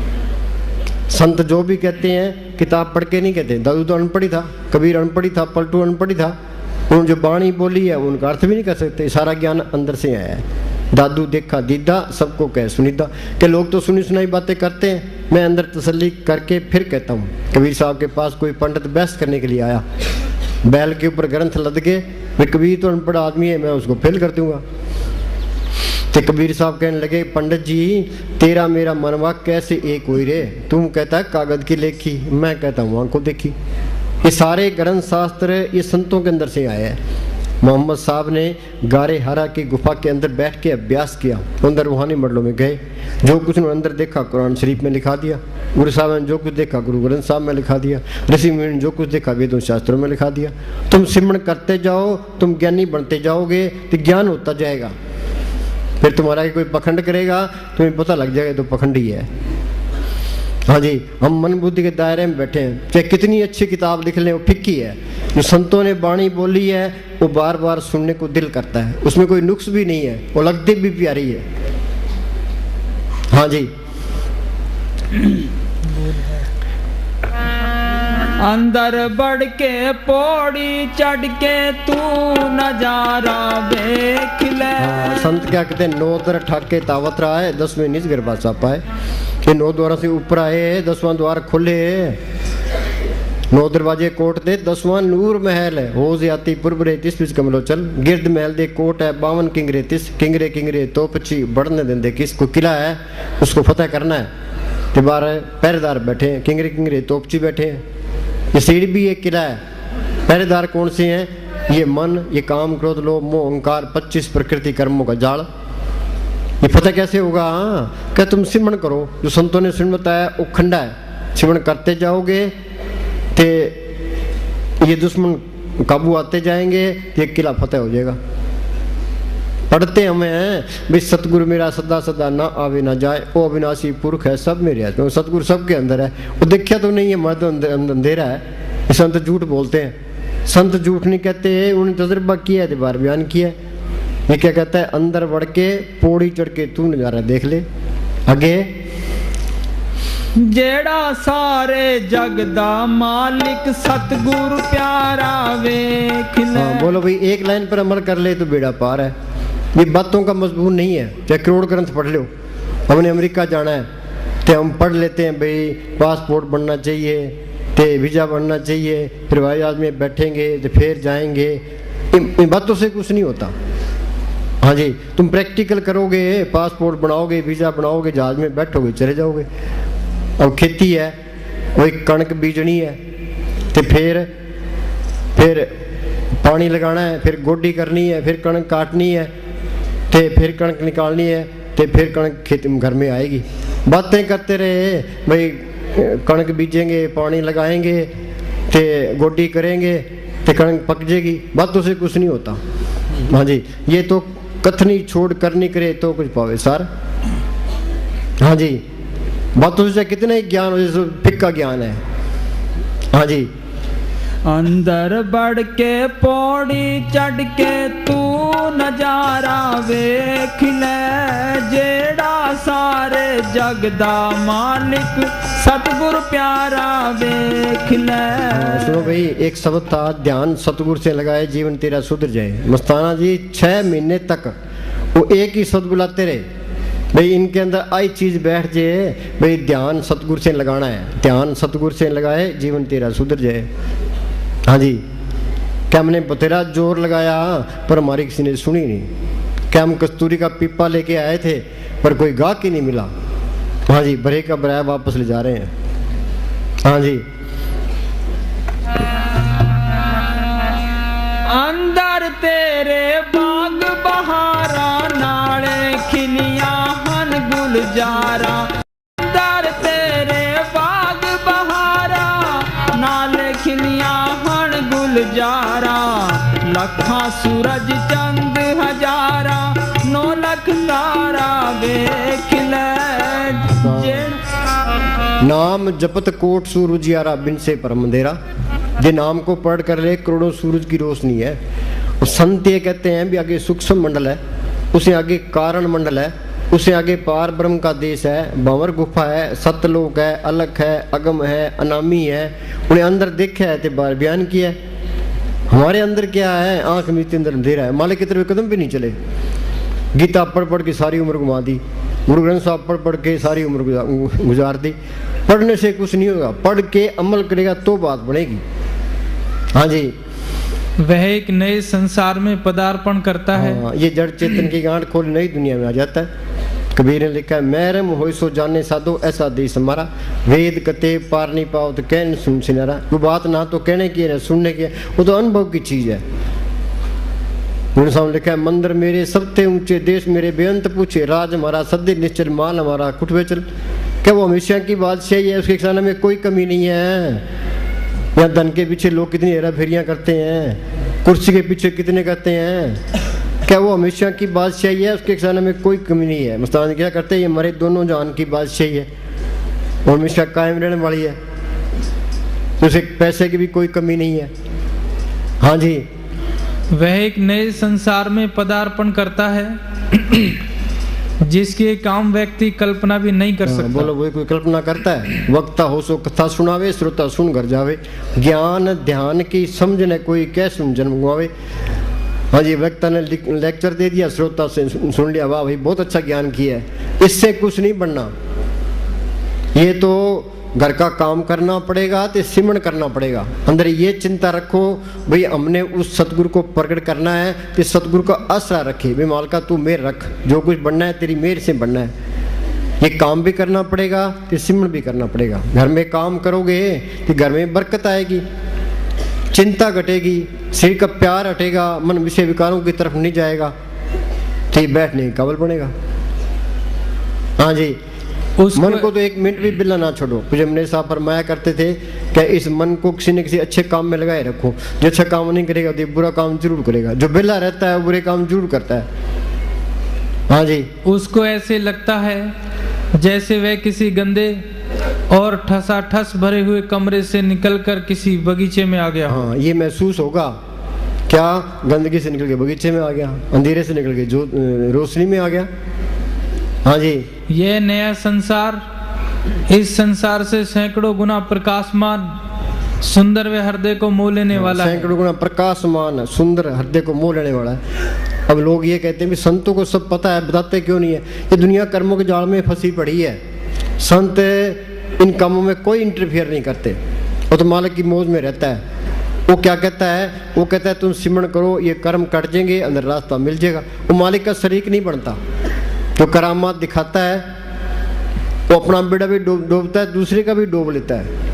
संत जो भी कहते हैं किताब पढ़ के नहीं कहते। दादू तो अनपढ़ ही था, कबीर अनपढ़ ही था, पलटू अनपढ़ ही था। उन्होंने जो बाणी बोली है उनका अर्थ भी नहीं कर सकते। सारा ज्ञान अंदर से आया है। दादू देखा दीदा सबको कह सुनीदा, के लोग तो सुनी सुनाई बातें करते हैं, मैं अंदर तसल्ली करके फिर कहता हूँ। कबीर साहब के पास कोई पंडित बहस करने के लिए आया, बैल के ऊपर ग्रंथ लद गए, भाई कबीर तो अनपढ़ आदमी है, मैं उसको फेल कर दूंगा। तो कबीर साहब कहने लगे पंडित जी तेरा मेरा मनवा कैसे एक हुई रे, तुम कहता है कागज की लेखी, मैं कहता हूँ आंखों देखी। ये सारे ग्रंथ शास्त्र ये संतों के अंदर से आए हैं। मोहम्मद साहब ने गारे हरा की गुफा के अंदर बैठ के अभ्यास किया, अंदर रूहानी मंडलों में गए, जो कुछ उन्होंने अंदर देखा कुरान शरीफ में लिखा दिया। गुरु साहब ने जो कुछ देखा गुरु ग्रंथ साहब में लिखा दिया। ऋषि मुनि ने जो कुछ देखा वेदों शास्त्रों में लिखा दिया। तुम सिमरण करते जाओ, तुम ज्ञानी बनते जाओगे तो ज्ञान होता जाएगा। फिर तुम्हारा कोई पखंड करेगा तुम्हें पता लग जाएगा तो पखंड ही है। हाँ जी, हम मन बुद्धि के दायरे में बैठे हैं, चाहे कितनी अच्छी किताब लिख लें वो फिक्की है। जो संतों ने बाणी बोली है वो बार बार सुनने को दिल करता है, उसमें कोई नुक्स भी नहीं है, वो लगती भी प्यारी है। हाँ जी, अंदर बढ़ के पौड़ी चढ़ के तू नजारा देख ले। संत क्या कहते हैं, 9 दर ठाके तावत रहा है, 10वें निज गरबा चापा है। ये 9 द्वारों से ऊपर आए, 10वां द्वार खुले, 9 दरवाजे कोट दे, 10वां नूर महल है। हो जाती पुरबरे तिस बिच कमलो चल, गिरद महल दे कोट है, 52 किंगरे तिस, किंगरे किंगरे तो पची बढ़ने देंदे किस। को किला है उसको फतेह करना है, ते बार पहरेदार बैठे हैं, किंगरे किंगरे तोपची बैठे हैं। ये सीढ़ी भी एक किला है। पहरेदार कौन से हैं? ये मन, ये काम, क्रोध, लोभ, मोह, अहंकार, 25 प्रकृति कर्मों का जाल। ये फतेह कैसे होगा? क्या तुम सिमरण करो, जो संतों ने सिमरण बताया वो खंडा है। सिमरण करते जाओगे ते ये दुश्मन काबू आते जाएंगे, ये किला फतेह हो जाएगा। पढ़ते हमें भी सतगुरु मेरा सदा सदा ना आवे ना जाए, ओ अविनाशी पुरख है सब मेरे हाथ में। सतगुरु सबके अंदर है, वो देखा तो नहीं है, मर्द अंधेरा है। संत झूठ बोलते हैं, संत झूठ नहीं कहते, उन्होंने तजुर्बा किया है, बार बयान किया है। ये क्या कहता है, अंदर बढ़ के पौड़ी चढ़ के तू नजारा देख ले। आगे, जेड़ा सारे जग दा मालिक सतगुरु प्यारा वेख ले। बोलो भाई, एक लाइन पर अमल कर ले तो बेड़ा पार है। ये बातों का मजबूर नहीं है, चाहे करोड़ ग्रंथ पढ़ लो। हमने अमेरिका जाना है तो हम पढ़ लेते हैं भाई पासपोर्ट बनना चाहिए, तो वीज़ा बनना चाहिए, फिर हवाई जहाज में बैठेंगे तो फिर जाएंगे। इन बातों से कुछ नहीं होता। हाँ जी, तुम प्रैक्टिकल करोगे, पासपोर्ट बनाओगे, वीज़ा बनाओगे, जहाज में बैठोगे, चले जाओगे। अब खेती है, वही कणक बीजनी है, तो फिर पानी लगाना है, फिर गोडी करनी है, फिर कणक काटनी है, तो फिर कणक निकालनी है, तो फिर कणक खेत घर में आएगी। बातें करते रहे भाई, कणक बीजेंगे, पानी लगाएंगे, तो गोडी करेंगे, तो कणक पक जाएगी। बातों से कुछ नहीं होता। हाँ जी, ये तो कथनी छोड़ करनी करे तो कुछ पावे सर। हाँ जी, बातों से कितने ही ज्ञान हो, जैसे फिक्का ज्ञान है। हाँ जी, अंदर बढ़ के पौड़ी चढ़ के तू नजारा वेख ले। जेड़ा सारे जग दा मालिक सतगुरु प्यारा वेख ले। सुनो भाई, एक शब्द था, ध्यान सतगुरु से लगाए जीवन तेरा सुधर जाए। मस्ताना जी 6 महीने तक वो एक ही शब्द बुलाते रहे भाई, इनके अंदर आई चीज बैठ जाए भाई, ध्यान सतगुरु से लगाना है। ध्यान सतगुरु से लगाए जीवन तेरा सुधर जाए। हाँ जी, क्या हमने बतेरा जोर लगाया पर हमारी किसी ने सुनी नहीं। क्या हम कस्तूरी का पीपा लेके आए थे पर कोई गाहक ही नहीं मिला। हाँ जी, भरे का भराया वापस ले जा रहे हैं। हाँ जी, अंदर तेरे बाग बहारा नाले खिलिया हन गुलजारा। अंदर तेरे बाग बहारा नाले खिलिया हन गुलजारा। लखा सूरज चंद हजारा 9 लख तारा वेख ले। नाम जपत कोट सूरज यारा बिन से परम अंधेरा। जे नाम को पढ़ कर ले करोड़ों सूरज की रोशनी है। और संत ये कहते हैं भी आगे सूक्ष्म मंडल है, उसे आगे कारण मंडल है, उसे आगे पार ब्रह्म का देश है, भंवर गुफा है, सतलोक है, अलख है, अगम है, अनामी है। उन्हें अंदर देखा है तो बार बयान किया है। हमारे अंदर क्या है, आंख मीते अंदर अंधेरा है, मालिक की तरफ कदम भी नहीं चले। गीता पढ़ पढ़ के सारी उम्र घुमा दी, गुरु ग्रंथ साहब पढ़ पढ़ के सारी उम्र गुजार दी। पढ़ने से कुछ नहीं होगा, पढ़ के अमल करेगा तो बात बनेगी। हाँ जी, वह एक नए संसार में पदार्पण करता है। ये जड़ चेतन की गांठ खोल नई दुनिया में आ जाता है। कबीर ने लिखा है, मैरम होय सो जाने साधो ऐसा देश हमारा। वेद कते पार नहीं पाओ तो कहने सुन सिनारा। वो बात ना तो कहने की है ना सुनने की है, वो तो अनुभव की चीज है। उन्होंने सामने लिखा है, मंदिर मेरे सबसे ऊंचे, देश मेरे बेअंत पूछे, राज हमारा सद्य निश्चल, माल हमारा कुटवे चल। क्या वो हमेशा की बादशाही है, उसके खजाने में कोई कमी नहीं है। यहाँ धन के पीछे लोग कितनी हेरा फेरियां करते हैं, कुर्सी के पीछे कितने करते हैं। क्या वो हमेशा की बादशाही है, उसके खजाने में कोई कमी नहीं है। मुस्तान क्या करते हैं, ये हमारे दोनों जान की बादशाही है, वो हमेशा कायम रहने वाली है, उसे पैसे की भी कोई कमी नहीं है। हाँ जी, वह एक नए संसार में पदार्पण करता है। जिसकी एक आम व्यक्ति कल्पना भी नहीं कर सकता। बोलो, वही कोई कल्पना करता है? वक्ता हो सो कथा सुनावे, श्रोता सुन घर जावे। ज्ञान ध्यान की समझ न कोई कै सुन जन्म गवावे। हाँ जी, वक्ता ने लेक्चर दे दिया, श्रोता से सुन लिया, वाह भाई बहुत अच्छा ज्ञान किया है, इससे कुछ नहीं बनना। ये तो घर का काम करना पड़ेगा, तो सिमरण करना पड़ेगा। अंदर ये चिंता रखो भाई हमने उस सतगुरु को प्रकट करना है, तो सतगुरु का आसरा रखे भाई मालका तू मेर रख, जो कुछ बनना है तेरी मेर से बनना है। ये काम भी करना पड़ेगा, तो सिमरण भी करना पड़ेगा। घर में काम करोगे तो घर में बरकत आएगी, चिंता घटेगी, शरीर का प्यार हटेगा, मन विषय विकारों की तरफ नहीं जाएगा, तो बैठने के काबिल बनेगा। हाँ जी, मन को तो एक मिनट भी बिल्ला ना छोड़ो। पूज्य मनीष साहब फरमाया करते थे कि इस मन को किसी न किसी अच्छे काम में लगाए रखो। जो अच्छा काम नहीं करेगा तो बुरा काम जरूर करेगा, जो बिल्ला रहता है बुरे काम जरूर करता है। हाँ जी, उसको ऐसे लगता है जैसे वह किसी गंदे और ठसाठस भरे हुए कमरे से निकलकर किसी बगीचे में आ गया। हाँ, ये महसूस होगा क्या? गंदगी से निकल के बगीचे में आ गया, अंधेरे से निकल के जो रोशनी में आ गया। हाँ जी, यह नया संसार इस संसार से सैकड़ों गुना प्रकाशमान सुंदर व हृदय को मोह लेने वाला है। सैकड़ों गुना प्रकाशमान सुंदर हृदय को मोह लेने वाला है। अब लोग ये कहते हैं भी संतों को सब पता है, बताते क्यों नहीं है? ये दुनिया कर्मों के जाल में फंसी पड़ी है। संत इन कामों में कोई इंटरफियर नहीं करते, वो तो मालिक की मौज में रहता है। वो क्या कहता है? वो कहता है तुम सिमरण करो, ये कर्म कट जाएंगे, अंदर रास्ता मिल जाएगा। वो मालिक का शरीक नहीं बनता। जो करामात दिखाता है वो अपना बेड़ा भी डूबता है, दूसरे का भी डूब लेता है।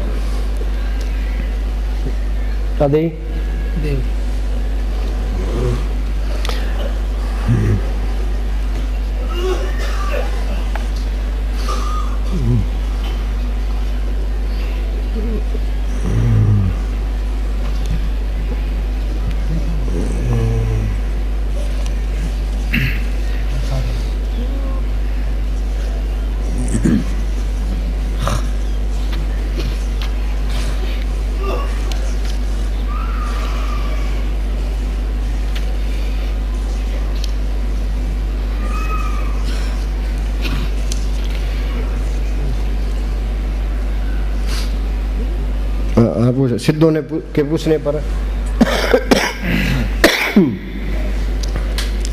सिद्धों ने के पूछने पर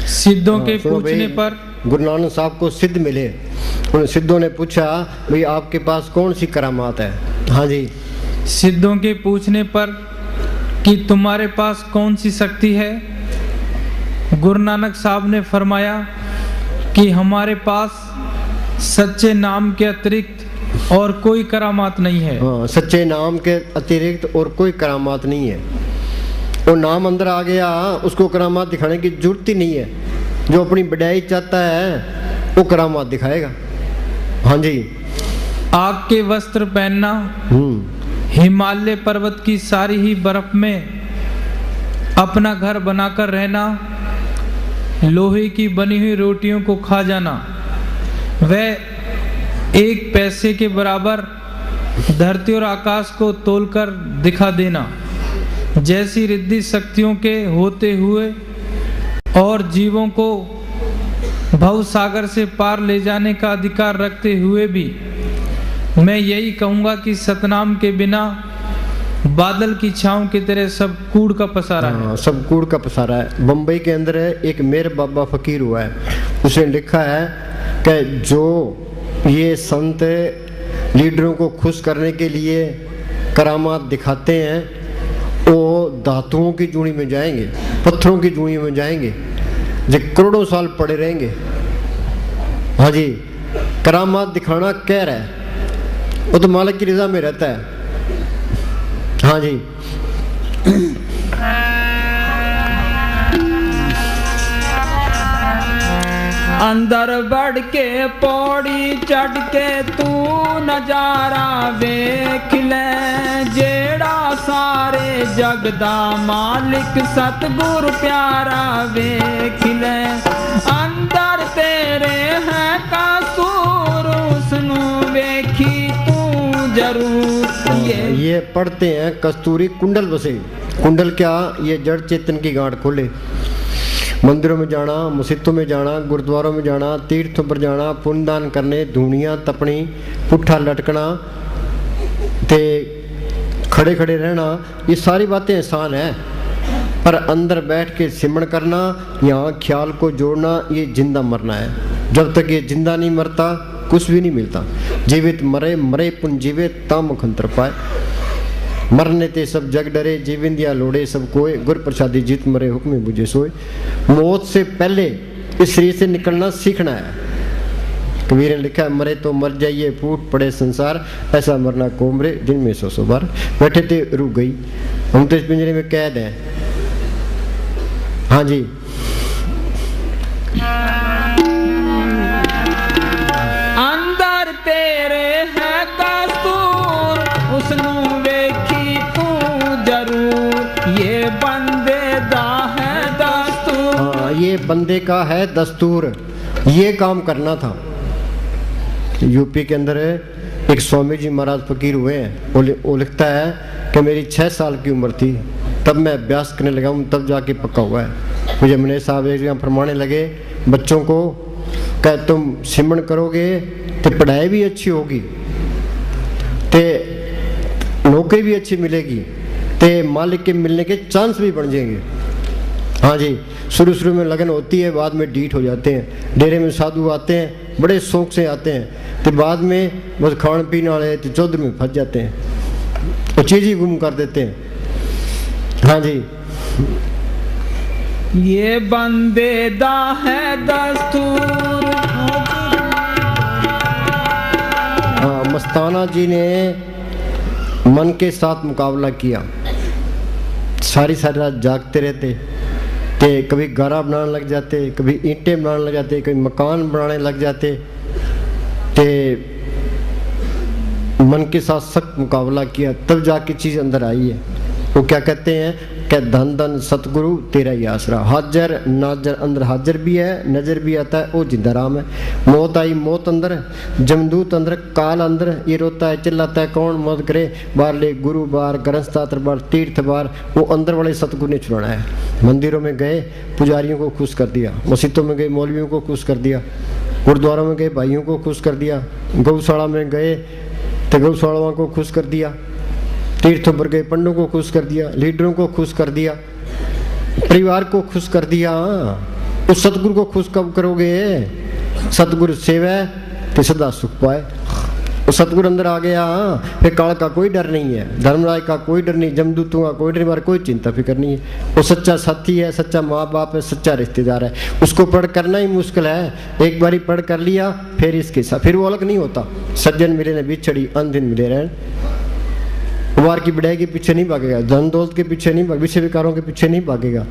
सिद्धों के पूछने पर गुरु नानक साहब को सिद्ध मिले। उन सिद्धों ने पूछा भाई आपके पास कौन सी करामात है? हाँ जी, सिद्धों के पूछने पर कि तुम्हारे पास कौन सी शक्ति है, गुरु नानक साहब ने फरमाया कि हमारे पास सच्चे नाम के अतिरिक्त और कोई करामात नहीं है। हाँ, सच्चे नाम के अतिरिक्त और कोई करामात नहीं है। वो नाम अंदर आ गया, उसको करामात दिखाने की जरूरत ही नहीं है। जो अपनी बढ़ाई चाहता है वो करामात दिखाएगा। हाँ जी, आग के वस्त्र पहनना, हिमालय पर्वत की सारी ही बर्फ में अपना घर बनाकर रहना, लोहे की बनी हुई रोटियों को खा जाना, वह एक पैसे के बराबर धरती और आकाश को तोलकर दिखा देना जैसी रिद्धि शक्तियों के होते हुए और जीवों को भव सागर से पार ले जाने का अधिकार रखते हुए भी मैं यही कहूंगा कि सतनाम के बिना बादल की छांव की तरह सब कूड़ का पसारा है। सब कूड़ का पसारा है। बम्बई के अंदर एक मेर बाबा फकीर हुआ है, उसने लिखा है कि जो ये संत लीडरों को खुश करने के लिए करामात दिखाते हैं वो धातुओं की जूनी में जाएंगे, पत्थरों की जूनी में जाएंगे, जो करोड़ों साल पड़े रहेंगे। हाँ जी, करामात दिखाना कह रहा है, वो तो मालिक की रजा में रहता है। हाँ जी, अंदर बढ़ के पौड़ी चढ़ के तू नजारा वेख ले, जेड़ा सारे जग दा मालिक सतगुर प्यारा वेख ले। अंदर तेरे है कसूर उसनू वेखी तू जरूर। ये पढ़ते हैं कस्तूरी कुंडल बसे। कुंडल क्या? ये जड़ चेतन की गांठ खोले। मंदिरों में जाना, मस्जिदों में जाना, गुरुद्वारों में जाना, तीर्थों पर जाना, पुण्यदान करने, धूनियाँ तपनी, पुट्ठा लटकना, ते खड़े खड़े रहना, ये सारी बातें आसान है। पर अंदर बैठ के सिमरण करना, यहाँ ख्याल को जोड़ना, ये जिंदा मरना है। जब तक ये जिंदा नहीं मरता कुछ भी नहीं मिलता। जीवित मरे, मरे पुन जीवे ताम खंतर पाए। मरने ते सब जग डरे, जीविंदिया लोड़े सब कोय, गुर प्रसादी जीत मरे हुक्म बुझे सोए। मौत से पहले इस शरीर से निकलना सीखना है। कबीर ने लिखा है, मरे तो मर जाइए फूट पड़े संसार, ऐसा मरना कोमरे दिन में 100 बार। बैठे थे रुक गई, हम तो इस पिंजरे में कैद हैं। हाँ जी, अंदर तेरे है कसूर, उसनू वेखी तू जरूर, ये बंदे दा है दस्तूर। हाँ, ये बंदे का है दस्तूर। ये काम करना था। यूपी के अंदर एक स्वामी जी महाराज फकीर हुए हैं। वो लिखता है कि मेरी 6 साल की उम्र थी तब मैं अभ्यास करने लगा हूँ, तब जाके पक्का हुआ है। मुझे मने साहब एक जगह फरमाने लगे बच्चों को, कह तुम सिमरण करोगे तो पढ़ाई भी अच्छी होगी, ते नौकरी भी अच्छी मिलेगी, ते मालिक के मिलने के चांस भी बढ़ जाएंगे। हाँ जी, शुरू शुरू में लगन होती है, बाद में डीठ हो जाते हैं। डेरे में साधु आते हैं, बड़े शौक से आते हैं, तो बाद में बस खान पीने वाले तो चौधर में फंस जाते हैं, वो चीज़ ही गुम कर देते हैं। हाँ जी, ये बंदे दा है दस्तूर। हाँ, मस्ताना जी ने मन के साथ मुकाबला किया। सारी सारी रात जागते रहते, ते कभी गारा बनाने लग जाते, कभी ईंटें बनाने लग जाते, कभी मकान बनाने लग जाते, ते मन के साथ सख्त मुकाबला किया, तब जाके चीज़ अंदर आई है। वो क्या कहते हैं कि धन धन सतगुरु तेरा ही आसरा। हाजर नाजर अंदर हाजिर भी है, नजर भी आता है, वो जिंदा राम है। मौत आई मौत अंदर, जमदूत अंदर, काल अंदर, ये रोता है चिल्लाता है कौन मौत करे, बार ले गुरु बार, ग्रंथशास्त्र बार, तीर्थ बार, वो अंदर वाले सतगुरु ने छुड़ाना है। मंदिरों में गए पुजारियों को खुश कर दिया, मस्जिदों में गए मौलवियों को खुश कर दिया, गुरुद्वारों में गए भाइयों को खुश कर दिया, गौशाला में गए तो गौशाला को खुश कर दिया, तीर्थों पर गए पंडों को खुश कर दिया, लीडरों को खुश कर दिया, परिवार को खुश कर दिया। उस सतगुरु को खुश कब करोगे? सतगुरु सेवा तो सदा सुख पाए। उस सतगुरु अंदर आ गया, फिर काल का कोई डर नहीं है, धर्मराज का कोई डर नहीं, जमदूतों का कोई डर, कोई चिंता फिक्र नहीं है। वो सच्चा साथी है, सच्चा माँ बाप है, सच्चा रिश्तेदार है। उसको पढ़ करना ही मुश्किल है, एक बारी पढ़ कर लिया फिर इसके साथ फिर वो अलग नहीं होता। सज्जन मिले ने बिछड़ी अनदिन मिले रहन। कुमार की बढ़ाई के पीछे नहीं भागेगा, धन दौलत के पीछे नहीं, विषय विकारों के पीछे नहीं भागेगा,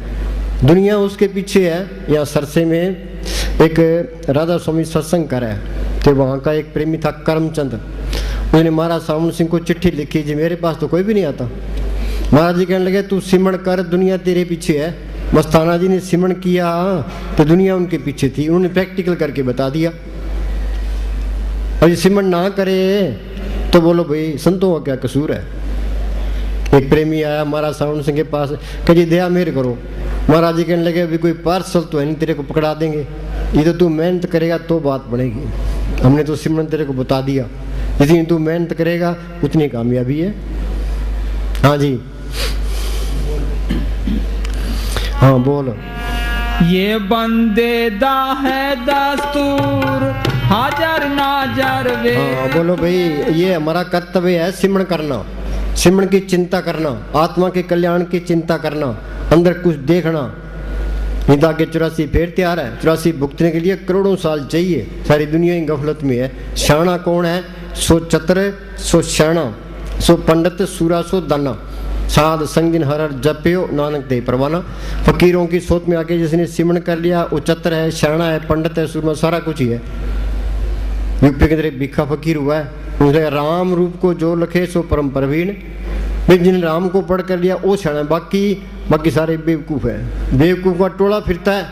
दुनिया उसके पीछे है। यहाँ सरसे में एक राधा स्वामी सत्संग कर है, तो वहाँ का एक प्रेमी था करमचंद, उसने महाराज सावन सिंह को चिट्ठी लिखी, जी मेरे पास तो कोई भी नहीं आता। महाराज जी कहने लगे तू सिमरण कर, दुनिया तेरे पीछे है। मस्ताना जी ने सिमरण किया तो दुनिया उनके पीछे थी, उन्होंने प्रैक्टिकल करके बता दिया। और सिमरण ना करे तो बोलो भाई संतों का क्या कसूर है। एक प्रेमी आया महाराज सावन सिंह के पास, कह जी दया मेहर करो। महाराज जी कहने लगे अभी कोई पार्सल तो है नहीं, तेरे को पकड़ा देंगे, ये तो तू मेहनत करेगा तो बात बनेगी। हमने तो सिमरन तेरे को बता दिया, जितनी तू मेहनत करेगा उतनी कामयाबी है। हाँ जी, हाँ बोलो। ये बंदे दा है दस्तूर, हाजर नाजर वे। हाँ बोलो भाई, ये हमारा कर्तव्य है सिमरण करना, सिमरण की चिंता करना, आत्मा के कल्याण की चिंता करना, अंदर कुछ देखना। निदा के 84 फेर तैयार है, 84 भुगतने के लिए करोड़ों साल चाहिए। सारी दुनिया ही गफलत में है। शाना कौन है? सो चतर सो शाना, सो पंडित सूरा सो दाना, साध संगिन हर जप्यो नानक दे परवाना। फकीरों की सोच में आके जिसने सिमरण कर लिया वो चतर है, शाना है, पंडित है, सूरमा, सारा कुछ ही है। यूपी के अंदर एक भिक्खा फकीर हुआ है, उसने राम रूप को जो लखे सो परम प्रवीण। जिन्हें राम को पढ़ कर लिया वो शाना, बाकी सारे बेवकूफ़ है। बेवकूफ़ का टोला फिरता है।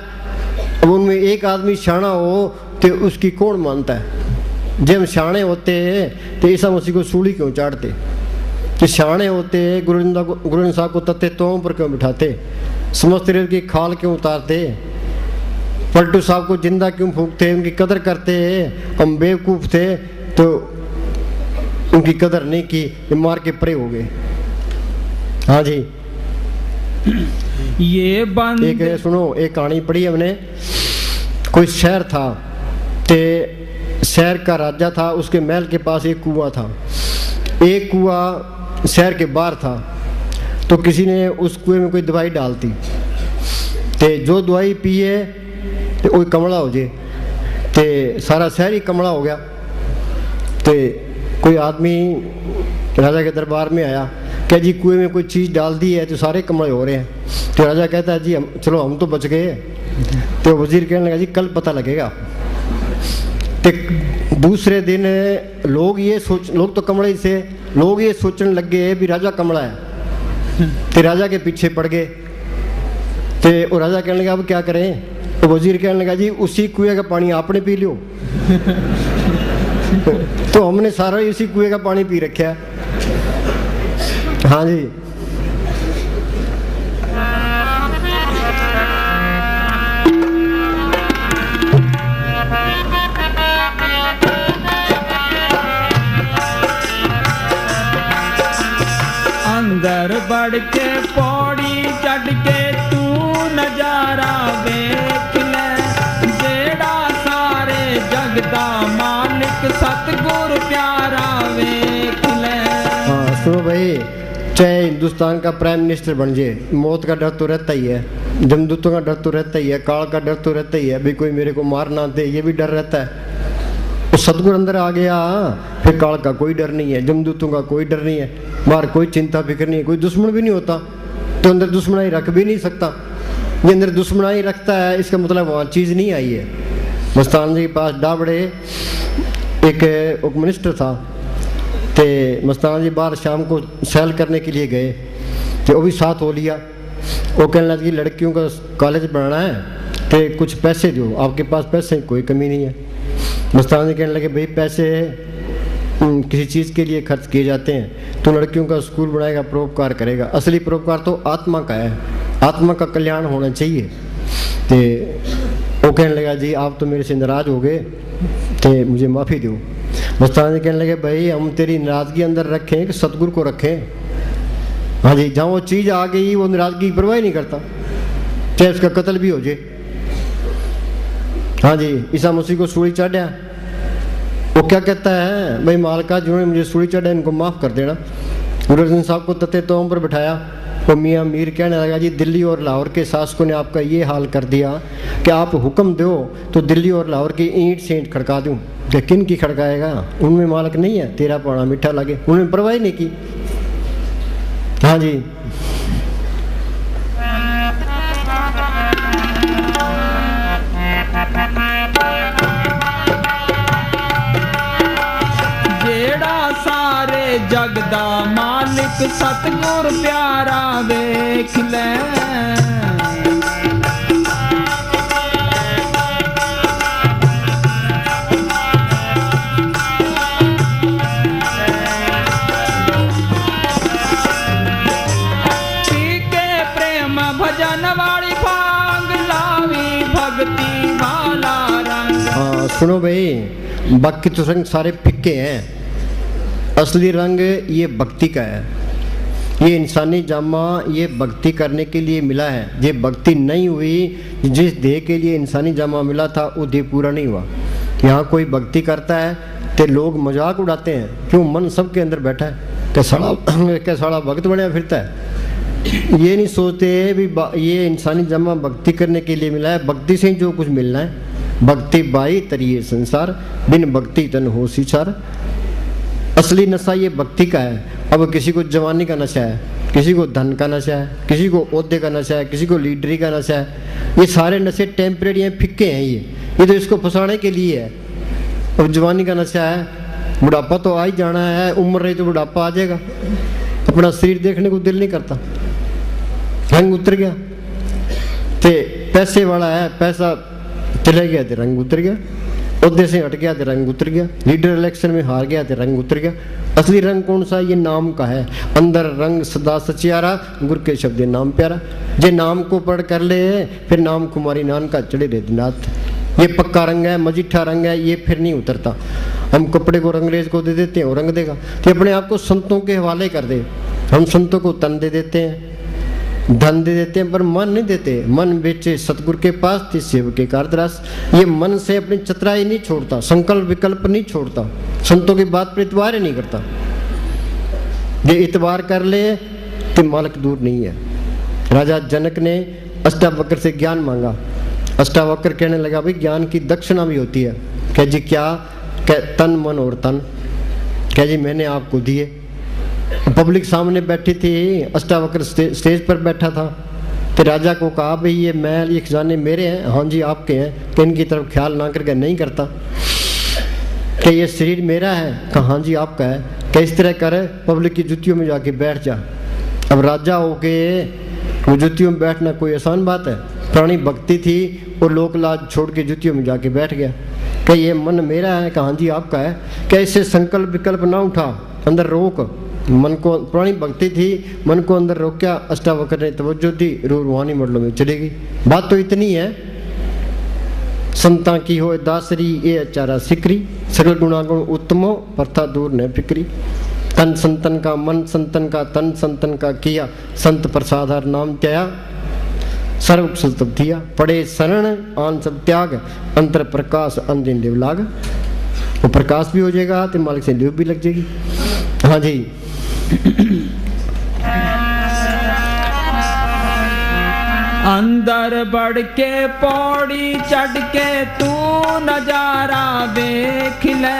अब उनमें एक आदमी शाना हो तो उसकी कौन मानता है? जब शाणे होते तो ईसा मसीह को सूली क्यों चाटते? कि शाणे होते गुरु साहब को तत्ते तो पर क्यों बिठाते? समस्त रेल की खाल क्यों उतारते? पलटू साहब को जिंदा क्यों फूंकते, उनकी कदर करते, हम बेवकूफ़ थे तो उनकी कदर नहीं की, ये मार के परे हो गए। हाँ जी, ये बंद एक सुनो, एक कहानी पढ़ी हमने। कोई शहर था, ते शहर का राजा था, उसके महल के पास एक कुआं था। एक कुआं शहर के बाहर था, तो किसी ने उस कुएं में कोई दवाई डालती, ते जो दवाई पिए तो कोई कमला हो जाए, ते सारा शहर ही कमला हो गया। ते कोई आदमी राजा के दरबार में आया, क्या जी कुएं में कोई चीज़ डाल दी है तो सारे कमले हो रहे हैं। तो राजा कहता है जी चलो हम तो बच गए। तो वजीर कहने लगा जी कल पता लगेगा। तो दूसरे दिन लोग तो कमले से लोग ये सोचने लग गए भी राजा कमला है, तो राजा के पीछे पड़ गए। तो राजा कहने लगा अब क्या करें। तो वजीर कहने लगा जी उसी कुएं का पानी आपने पी लियो। तो हमने सारा ही उसी कुएं का पानी पी रखा। हाँ जी, अंदर बढ़ के पौड़ी चढ़ के तू नजारा देख ले, जेड़ा सारे जग दा मालिक सतगुर प्यारा वेख ले। हाँ सुनो भाई, चाहे हिंदुस्तान का प्राइम मिनिस्टर बन जाए, मौत का डर तो रहता ही है, जमदूतों का डर तो रहता ही है, काल का डर तो रहता ही है, अभी कोई मेरे को मार ना दे, ये भी डर रहता है। तो सतगुर अंदर आ गया, फिर काल का कोई डर नहीं है, जमदूतों का कोई डर नहीं है, बाहर कोई चिंता फिक्र नहीं है, कोई दुश्मन भी नहीं होता, तो अंदर दुश्मनाई रख भी नहीं सकता। ये अंदर दुश्मनाई रखता है, इसका मतलब वहाँ चीज़ नहीं आई है। मस्तान जी के पास डाबड़े एक मिनिस्टर था, तो मस्तान जी बाहर शाम को सैल करने के लिए गए, तो वो भी साथ हो लिया। वो कहने लगा कि लड़कियों का कॉलेज बनाना है, तो कुछ पैसे दो, आपके पास पैसे की कोई कमी नहीं है। मस्तान जी कहने लगे भाई पैसे किसी चीज़ के लिए खर्च किए जाते हैं, तो लड़कियों का स्कूल बनाएगा, परोपकार करेगा, असली परोपकार तो आत्मा का है, आत्मा का कल्याण होना चाहिए। तो वो कहने लगा जी आप तो मेरे से नाराज़ हो गए, तो मुझे माफ़ी दो। मस्तान जी कहने लगे भाई हम तेरी नाराज़गी अंदर रखें कि सतगुरु को रखें। हाँ जी, जहाँ वो चीज़ आ गई वो नाराज़गी की परवाह नहीं करता, चाहे उसका कत्ल भी हो जाए। हाँ जी, ईसा मसीह को सूली चढ़ा, वो क्या कहता है भाई मालका जिन्होंने मुझे सूली चढ़ा इनको माफ़ कर देना। गुरु अर्जन साहब को तते तोम पर बिठाया, तो मियाँ मीर कहने लगा जी दिल्ली और लाहौर के शासकों ने आपका ये हाल कर दिया कि आप हुक्म दो तो दिल्ली और लाहौर की ईंट से ईंट खड़का दूँ, तो किन की खड़काएगा, उनमें मालक नहीं है, तेरा पाना मीठा लगे, उन्होंने परवाह नहीं की। हाँ जी, जेड़ा सारे जग दा मालिक सतगुर प्यारा वेख ले। भजन वाली भांग लावी भक्ति वाला रंग। हाँ सुनो भाई, बाकी तो रंग सारे फिक्के हैं, असली रंग ये भक्ति का है। ये इंसानी जामा ये भक्ति करने के लिए मिला है, ये भक्ति नहीं हुई, जिस देह के लिए इंसानी जामा मिला था वो देह पूरा नहीं हुआ। यहाँ कोई भक्ति करता है तो लोग मजाक उड़ाते हैं, क्यों मन सबके अंदर बैठा है, क्या साड़ा भक्त बनया फिरता है। ये नहीं सोचते भी ये इंसानी जमा भक्ति करने के लिए मिला है, भक्ति से ही जो कुछ मिलना है। भक्ति बाई तरिए संसार, बिन भक्ति तन हो सिचार। असली नशा ये भक्ति का है। अब किसी को जवानी का नशा है, किसी को धन का नशा है, किसी को ओहदे का नशा है, किसी को लीडरी का नशा है। ये सारे नशे टेम्परेरी हैं, फिक्के हैं। ये तो इसको फंसाने के लिए है। अब जवानी का नशा है, बुढ़ापा तो आ ही जाना है, उम्र रही तो बुढ़ापा आ जाएगा, अपना शरीर देखने को दिल नहीं करता, रंग उतर गया। ते पैसे वाला है, पैसा चले गया तो रंग उतर गया। ओहदे से हट गया तो रंग उतर गया, लीडर इलेक्शन में हार गया तो रंग उतर गया। असली रंग कौन सा? ये नाम का है। अंदर रंग सदा सचियारा, गुर के शब्द नाम प्यारा। जे नाम को पढ़ कर ले फिर नाम कुमारी नान का चढ़े रे दिनाथ। ये पक्का रंग है, मजीठा रंग है, ये फिर नहीं उतरता। हम कपड़े को रंगरेज को दे देते हैं, वो रंग देगा। तो अपने आप को संतों के हवाले कर दे। हम संतों को तन दे देते हैं, धन दे देते हैं, पर मन नहीं देते। मन बेचे सतगुरु के पास थी सेव के कारदरास। ये मन से अपनी चतुराई नहीं छोड़ता, संकल्प विकल्प नहीं छोड़ता, संतों की बात पर इतबार ही नहीं करता। ये इतबार कर ले तो मालिक दूर नहीं है। राजा जनक ने अष्टावक्र से ज्ञान मांगा। अष्टावक्र कहने लगा भाई ज्ञान की दक्षिणा भी होती है। कह जी क्या? कह तन मन और तन। कह जी मैंने आपको दिए। पब्लिक सामने बैठी थी, अष्टावक्र स्टेज पर बैठा था। तो राजा को कहा भाई ये महल ये खजाने मेरे हैं। हाँ जी आपके हैं। कि इनकी तरफ ख्याल ना करके नहीं करता। कि ये शरीर मेरा है। कहा हाँ जी आपका है। कि इस तरह कर पब्लिक की जुतियों में जाके बैठ जा। अब राजा होके वो जुतियों में बैठना कोई आसान बात है? प्राणी भक्ति थी और लोक लाज छोड़ के जुतियों में जाके बैठ गया। कि ये मन मेरा है। कहा हाँ जी आपका है। कि इससे संकल्प विकल्प ना उठा, अंदर रोक। मन को पुरानी भक्ति थी, मन को अंदर रोका। अष्टावक्र ने तवज्जो दी, रूहानी मंडलों में चली गई। बात तो इतनी है, संता की हो दासरी ये अचारा सिकरी, सकल गुणागुण उत्तमो प्रथा दूर न फिक्री। तन संतन का, मन संतन का, तन संतन का किया, संत प्रसादार नाम त्याया, सर्व कुशल तब दिया। पड़े शरण आन सब त्याग, अंतर प्रकाश अंदिन देव लाग। वो प्रकाश भी हो जाएगा तो मालिक से देव भी लग जाएगी। हाँ जी। अंदर बढ़ के पौड़ी चढ़ के तू नजारा देख ले,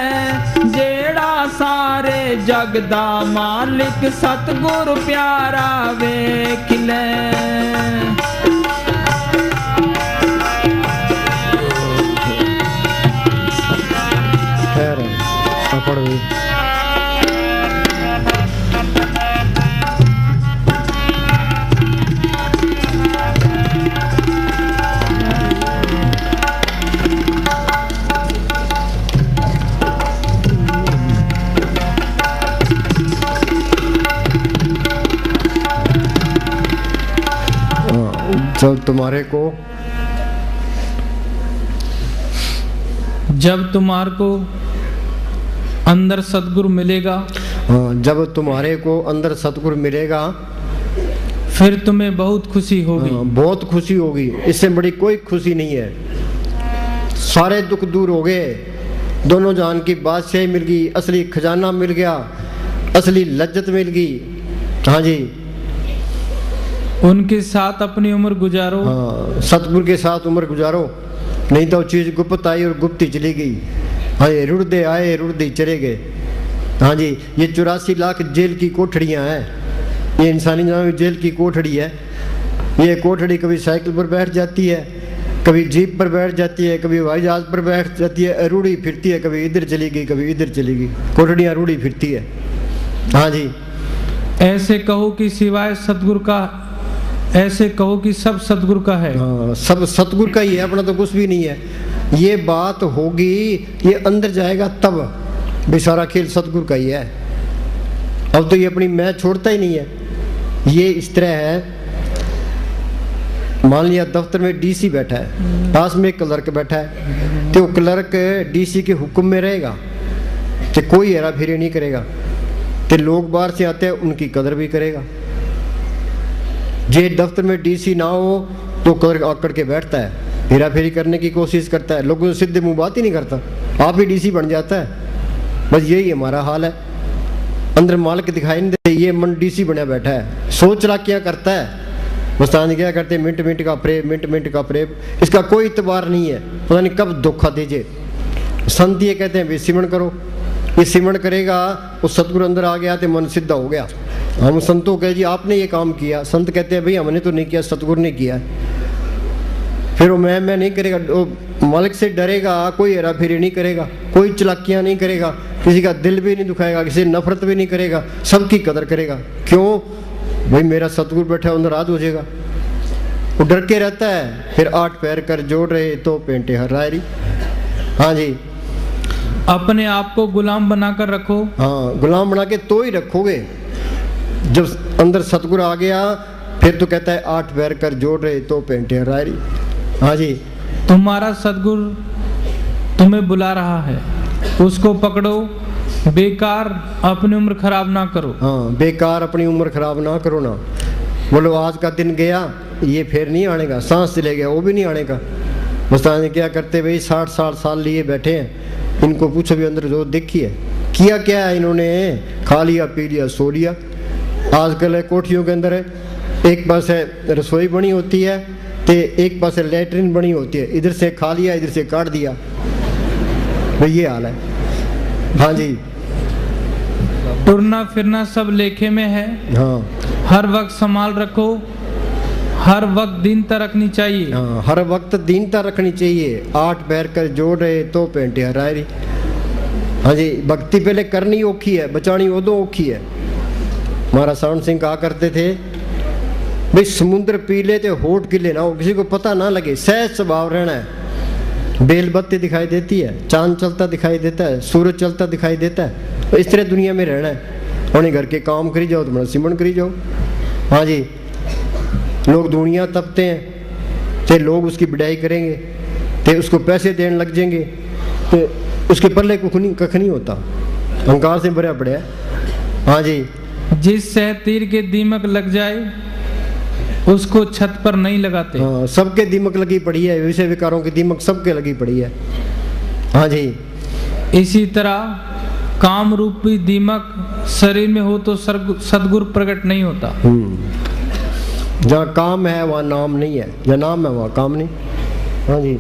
जेड़ा सारे जग दा मालिक सतगुरु प्यारा वेख ले। जब तुम्हारे को अंदर सतगुरु मिलेगा, जब तुम्हारे को अंदर सतगुरु मिलेगा फिर तुम्हें बहुत खुशी होगी। बहुत खुशी होगी। इससे बड़ी कोई खुशी नहीं है। सारे दुख दूर हो गए, दोनों जान की बादशाही मिल गई, असली खजाना मिल गया, असली लज्जत मिल गई। हाँ जी। उनके साथ अपनी उम्र गुजारो। हाँ, सतगुरु के साथ उम्र गुजारो, नहीं तो चीज गुप्त आई और गुप्त ही चली गई। हाँ, ये रुड़दे आए रुड़दे चले गए। हाँ जी। ये 84 लाख जेल की कोठड़ियाँ हैं। ये इंसानी नाम जेल की कोठड़ी है। ये कोठड़ी कभी साइकिल पर बैठ जाती है, कभी जीप पर बैठ जाती है, कभी हवाई जहाज पर बैठ जाती है, रूढ़ी फिरती है, कभी इधर चली गई कभी इधर चली गई। कोठड़ियाँ रूढ़ी फिरती है। हाँ जी। ऐसे कहो कि सिवाय सतगुरु का, ऐसे कहो कि सब सतगुरु का है। हाँ, सब सतगुरु का ही है, अपना तो कुछ भी नहीं है। ये बात होगी, ये अंदर जाएगा तब भी सारा खेल सतगुरु का ही है। अब तो ये अपनी मैं छोड़ता ही नहीं है। ये इस तरह है, मान लिया दफ्तर में डीसी बैठा है, पास में एक क्लर्क बैठा है, तो क्लर्क डीसी के हुक्म में रहेगा तो कोई हेरा फेरी नहीं करेगा, तो लोग बाहर से आते हैं उनकी कदर भी करेगा। जे दफ्तर में डीसी ना हो तो क्लर्क आकड़ के बैठता है, हेरा फेरी करने की कोशिश करता है, लोगों से सीधे मुंह बात ही नहीं करता, आप ही डीसी बन जाता है। बस यही हमारा हाल है। अंदर मालिक दिखाई नहीं दे, ये मन डीसी बना बैठा है, सोच रहा क्या करता है। मुस्तान क्या करते, मिनट मिनट का प्रेम, मिनट मिनट का प्रेम, इसका कोई इतबार नहीं है, पता नहीं कब धोखा दीजिए। संत ये कहते हैं भी सिमरण करो, ये सिमरण करेगा, वो सतगुरु अंदर आ गया तो मन सिद्ध हो गया। हम संतों कहे जी आपने ये काम किया, संत कहते हैं भाई हमने तो नहीं किया, सतगुरु ने किया। फिर वो मैं नहीं करेगा, मालिक से डरेगा, कोई हेरा फेरी नहीं करेगा, कोई चलाकियां नहीं करेगा, किसी का दिल भी नहीं दुखाएगा, किसी नफरत भी नहीं करेगा, सबकी कदर करेगा। क्यों भाई मेरा सतगुरु बैठा अंदर राज हो जाएगा। वो डर के रहता है। फिर 8 पैर कर जोड़ रहे तो पेंटे हर रायरी। हाँ जी। अपने आप को गुलाम बनाकर रखो। हाँ, गुलाम बना के तो ही रखोगे। जब अंदर सतगुरु आ गया फिर तो कहता है 8 पैर कर जोड़ रहे तो पेंटे रायरी। हाँ जी, तुम्हारा सतगुरु तुम्हें बुला रहा है, उसको पकड़ो, बेकार अपनी उम्र खराब ना करो। हाँ, बेकार अपनी उम्र खराब ना करो ना। बोलो आज का दिन गया, ये फिर नहीं आनेगा, सांस चले गया वो भी नहीं आनेगा। मुस्तान क्या करते भाई, 60 साल लिए बैठे हैं, इनको पूछो भी अंदर जो देखी है, किया क्या है इन्होंने, खा लिया पी लिया सो लिया। आजकल कोठियों के अंदर एक पास है रसोई बनी होती है तो एक पास लेटरिन बनी होती है, इधर से खा लिया इधर से काट दिया, भाई ये हाल है। हाँ जी, टुरना फिरना सब लेखे में है। हाँ, हर वक्त संभाल रखो, हर वक्त दीनता रखनी चाहिए। हाँ, हर वक्त दीनता रखनी चाहिए। 8 पैर कर जोड़ रहे तो पेंटे हरायरी। हाँ जी, भक्ति पहले करनी औखी है, बचानी उदों औखी है। महाराज सावन सिंह कहा करते थे भाई समुद्र पी ले तो होठ गिले ना हो, किसी को पता ना लगे, सहज स्वभाव रहना है। बेल बत्ती दिखाई देती है, चांद चलता दिखाई देता है, सूरज चलता दिखाई देता है, तो इस तरह दुनिया में रहना है। उन्हें घर के काम करी जाओ तो बड़ा सिमरण करी जाओ। हाँ जी, लोग दुनिया तपते हैं तो लोग उसकी बिडाई करेंगे तो उसको पैसे देने लग जाएंगे तो उसके पल्ले कख नहीं होता, अहंकार से भरा पड़ा है। हाँ जी, जिस सह तीर के दीमक लग जाए उसको छत पर नहीं लगाते। हाँ, सबके दीमक लगी पड़ी है, विषय विकारों की दीमक सबके लगी पड़ी है। हाँ जी, इसी तरह काम रूपी दीमक शरीर में हो तो सद्गुरु प्रकट नहीं होता। जहाँ काम है वहाँ नाम नहीं है, जहाँ नाम है वहाँ काम नहीं। हाँ जी,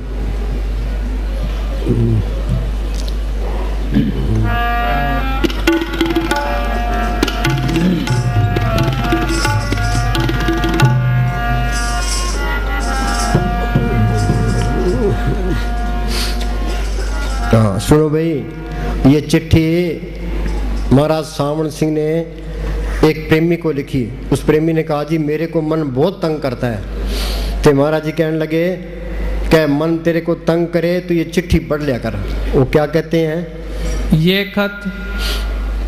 हाँ सुनो भाई, ये चिट्ठी महाराज सावन सिंह ने एक प्रेमी को लिखी। उस प्रेमी ने कहा जी मेरे को मन बहुत तंग करता है। तो महाराज जी कहने लगे क्या मन तेरे को तंग करे तो ये चिट्ठी पढ़ लिया कर। वो क्या कहते हैं, ये खत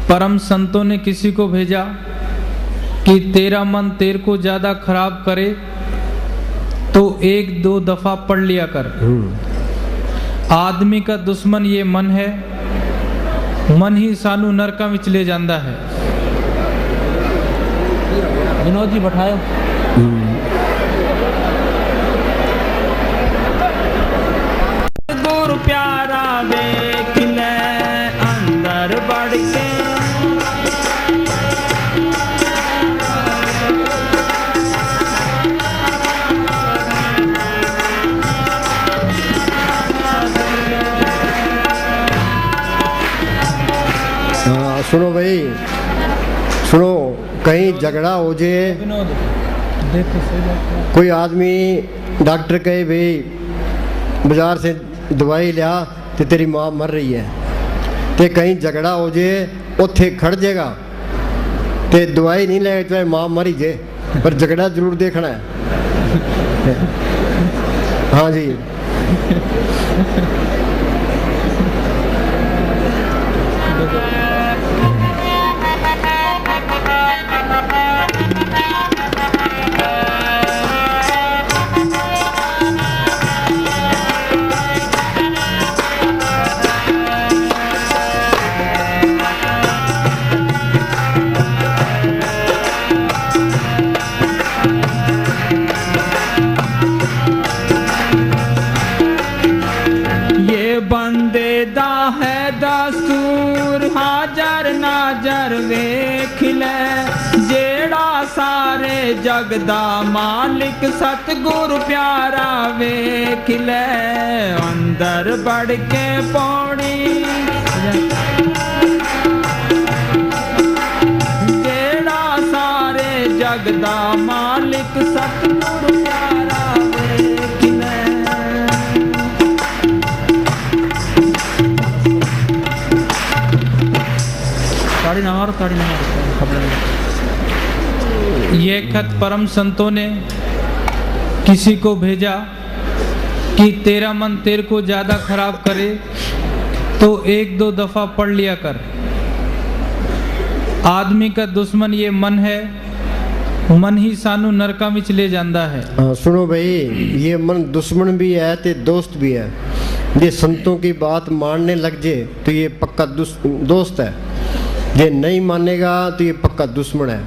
परम संतों ने किसी को भेजा कि तेरा मन तेरे को ज्यादा खराब करे तो 1-2 दफा पढ़ लिया कर। आदमी का दुश्मन ये मन है, मन ही सानू नरका में चले जाता है। विनोद जी बैठाओ। गुरु प्यारा देख ले अंदर बढ़ के, सुनो भाई सुनो, कहीं झगड़ा हो जाए, कोई आदमी डॉक्टर कहे भाई बाजार से दवाई लिया तो तेरी माँ मर रही है, तो कहीं झगड़ा हो जाए उथे खड़ जाएगा तो दवाई नहीं ले तो माँ मरी जाए, पर झगड़ा जरूर देखना है। हाँ जी, जग दा मालिक सतगुरु प्यारा वेख ले अंदर बढ़ के पौड़ी, जेड़ा सारे जग दा मालिक सतगुरु प्यारा वेख ले। ताड़ी ना मारो, ताड़ी ना मारो। ये खत परम संतों ने किसी को भेजा कि तेरा मन तेरे को ज्यादा खराब करे तो 1-2 दफा पढ़ लिया कर। आदमी का दुश्मन ये मन है, मन ही सानू नरका में ले जाता है। हाँ सुनो भाई, ये मन दुश्मन भी है ते दोस्त भी है। ये संतों की बात मानने लग जाए तो ये पक्का दोस्त है, ये नहीं मानेगा तो ये पक्का दुश्मन है,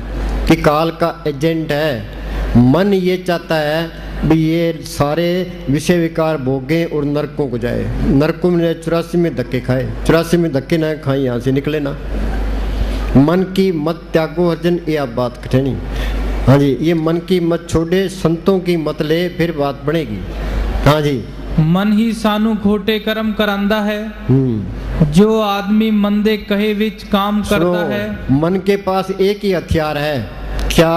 कि काल का एजेंट है। मन ये चाहता है भी ये सारे विषय विकार भोगे और नरकों को जाए। नरकों में 84 में धक्के खाए, 84 में धक्के ना खाए, यहाँ से निकले ना। मन की मत त्यागो अर्जन, ये आप बात कठिनी। हाँ जी, ये मन की मत छोड़े, संतों की मत ले, फिर बात बनेगी। हाँ जी, मन ही सानू खोटे कर्म करांदा है, जो आदमी मंदे कहे विच काम करता है। मन के पास एक ही हथियार है, क्या?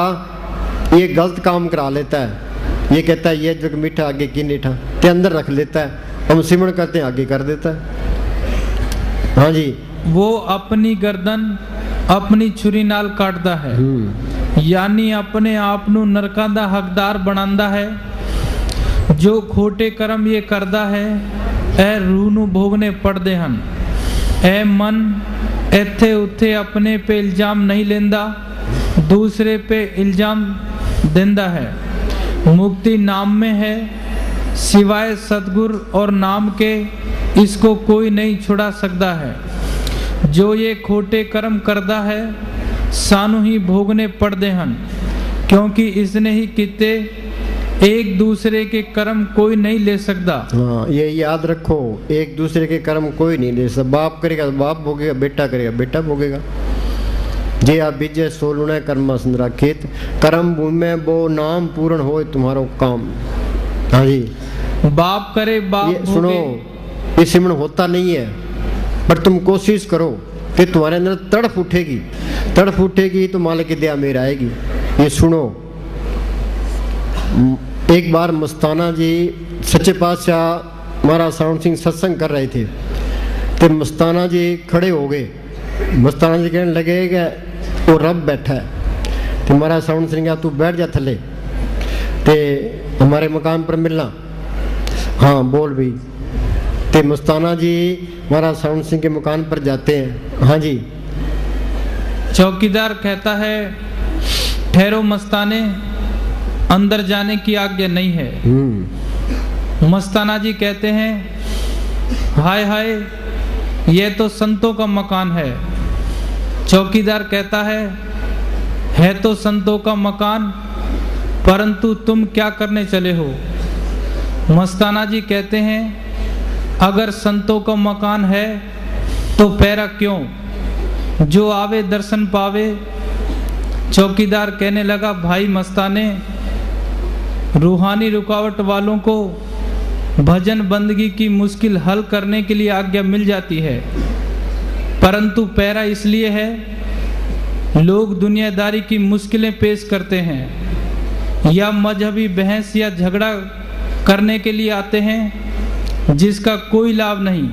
ये गलत काम करा लेता है। ये कहता है ये जग मीठा आगे की नीठा, ते अंदर रख लेता है, हम सिमरण करते हैं आगे कर देता है। हाँ जी, वो अपनी गर्दन अपनी छुरी नाल काटदा है, यानी अपने आप नू नरकां दा हकदार बनांदा है। जो खोटे कर्म ये करदा है, ए रूह नू भोगने पड़दे हन। ए मन इत्थे उत्थे अपने पे इल्जाम नहीं लेंदा, दूसरे पे इल्जाम देंदा है। मुक्ति नाम में है, सिवाय सतगुरु और नाम के इसको कोई नहीं छुड़ा सकता है। जो ये खोटे कर्म करदा है, सानू ही भोगने पड़दे हन, क्योंकि इसने ही किते, एक दूसरे के कर्म कोई नहीं ले सकता। हाँ ये याद रखो, एक दूसरे के कर्म कोई नहीं ले सकता। बाप करेगा तो बाप भोगेगा, बेटा करेगा बेटा भोगेगा। जे आप बीजे सोलुना कर्म संदरा खेत, कर्म भूमि बो नाम पूर्ण हो तुम्हारो काम। हाँ जी, बाप करे बाप ये सुनो, ये सिमरण होता नहीं है, पर तुम कोशिश करो कि तुम्हारे अंदर तड़प उठेगी, तड़प उठेगी तो मालिक की दया मेर आएगी। ये सुनो, एक बार मस्ताना जी सच्चे पातशाह महाराज साउंड सिंह सत्संग कर रहे थे, तो मस्ताना जी खड़े हो गए। मस्ताना जी कहने लगे कि वो रब बैठा है। तो महाराज साउंड सिंह तू बैठ जा थले, ते हमारे मकान पर मिलना। हाँ बोल भी। ते मस्ताना जी महाराज साउंड सिंह के मकान पर जाते हैं। हाँ जी, चौकीदार कहता है ठहरो मस्ताने, अंदर जाने की आज्ञा नहीं है। मस्ताना जी कहते हैं हाय हाय, ये तो संतों का मकान है। चौकीदार कहता है तो संतों का मकान, परंतु तुम क्या करने चले हो? मस्ताना जी कहते हैं अगर संतों का मकान है तो पैरा क्यों, जो आवे दर्शन पावे। चौकीदार कहने लगा भाई मस्ताने, रूहानी रुकावट वालों को भजन बंदगी की मुश्किल हल करने के लिए आज्ञा मिल जाती है, परंतु पैरा इसलिए है लोग दुनियादारी की मुश्किलें पेश करते हैं, या मजहबी बहस या झगड़ा करने के लिए आते हैं जिसका कोई लाभ नहीं,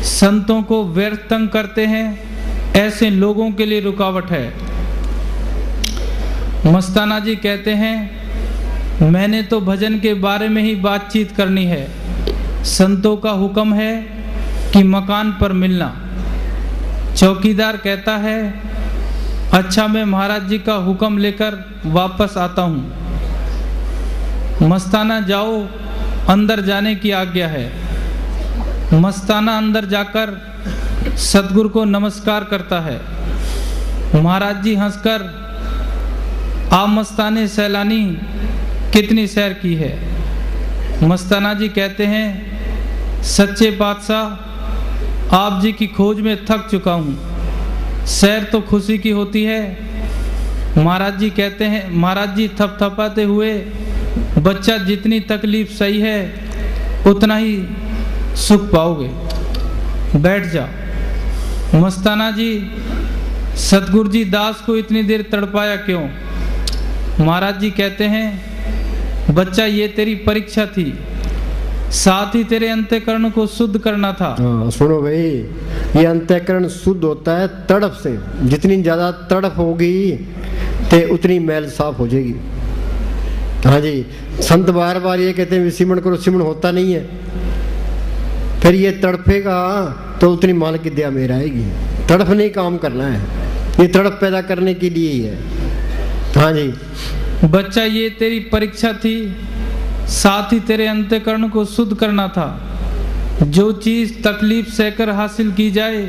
संतों को व्यर्थ तंग करते हैं, ऐसे लोगों के लिए रुकावट है। मस्ताना जी कहते हैं मैंने तो भजन के बारे में ही बातचीत करनी है, संतों का हुक्म है कि मकान पर मिलना। चौकीदार कहता है अच्छा मैं महाराज जी का हुक्म लेकर वापस आता हूँ। मस्ताना जाओ, अंदर जाने की आज्ञा है। मस्ताना अंदर जाकर सतगुरु को नमस्कार करता है। महाराज जी हंसकर आ मस्ताने सैलानी कितनी सैर की है? मस्ताना जी कहते हैं सच्चे बादशाह आप जी की खोज में थक चुका हूँ, सैर तो खुशी की होती है। महाराज जी कहते हैं, महाराज जी थपथपाते हुए बच्चा जितनी तकलीफ सही है उतना ही सुख पाओगे, बैठ जाओ। मस्ताना जी सतगुरु जी दास को इतनी देर तड़पाया क्यों? महाराज जी कहते हैं बच्चा ये तेरी परीक्षा थी, साथ ही तेरे अंतःकरण को शुद्ध करना था। सुनो भाई, ये अंतःकरण शुद्ध होता है तड़प से, जितनी ज्यादा तड़प होगी ते उतनी मैल साफ हो जाएगी। हाँ जी, संत बार बार ये कहते हैं सिमरण करो, सिमरण होता नहीं है। फिर ये तड़फेगा तो उतनी मालिक की दया में आएगी। तड़फ नहीं काम करना है, ये तड़प पैदा करने के लिए ही है। हाँ जी। बच्चा, ये तेरी परीक्षा थी, साथ ही तेरे अंतःकरण को शुद्ध करना था। जो चीज तकलीफ सहकर हासिल की जाए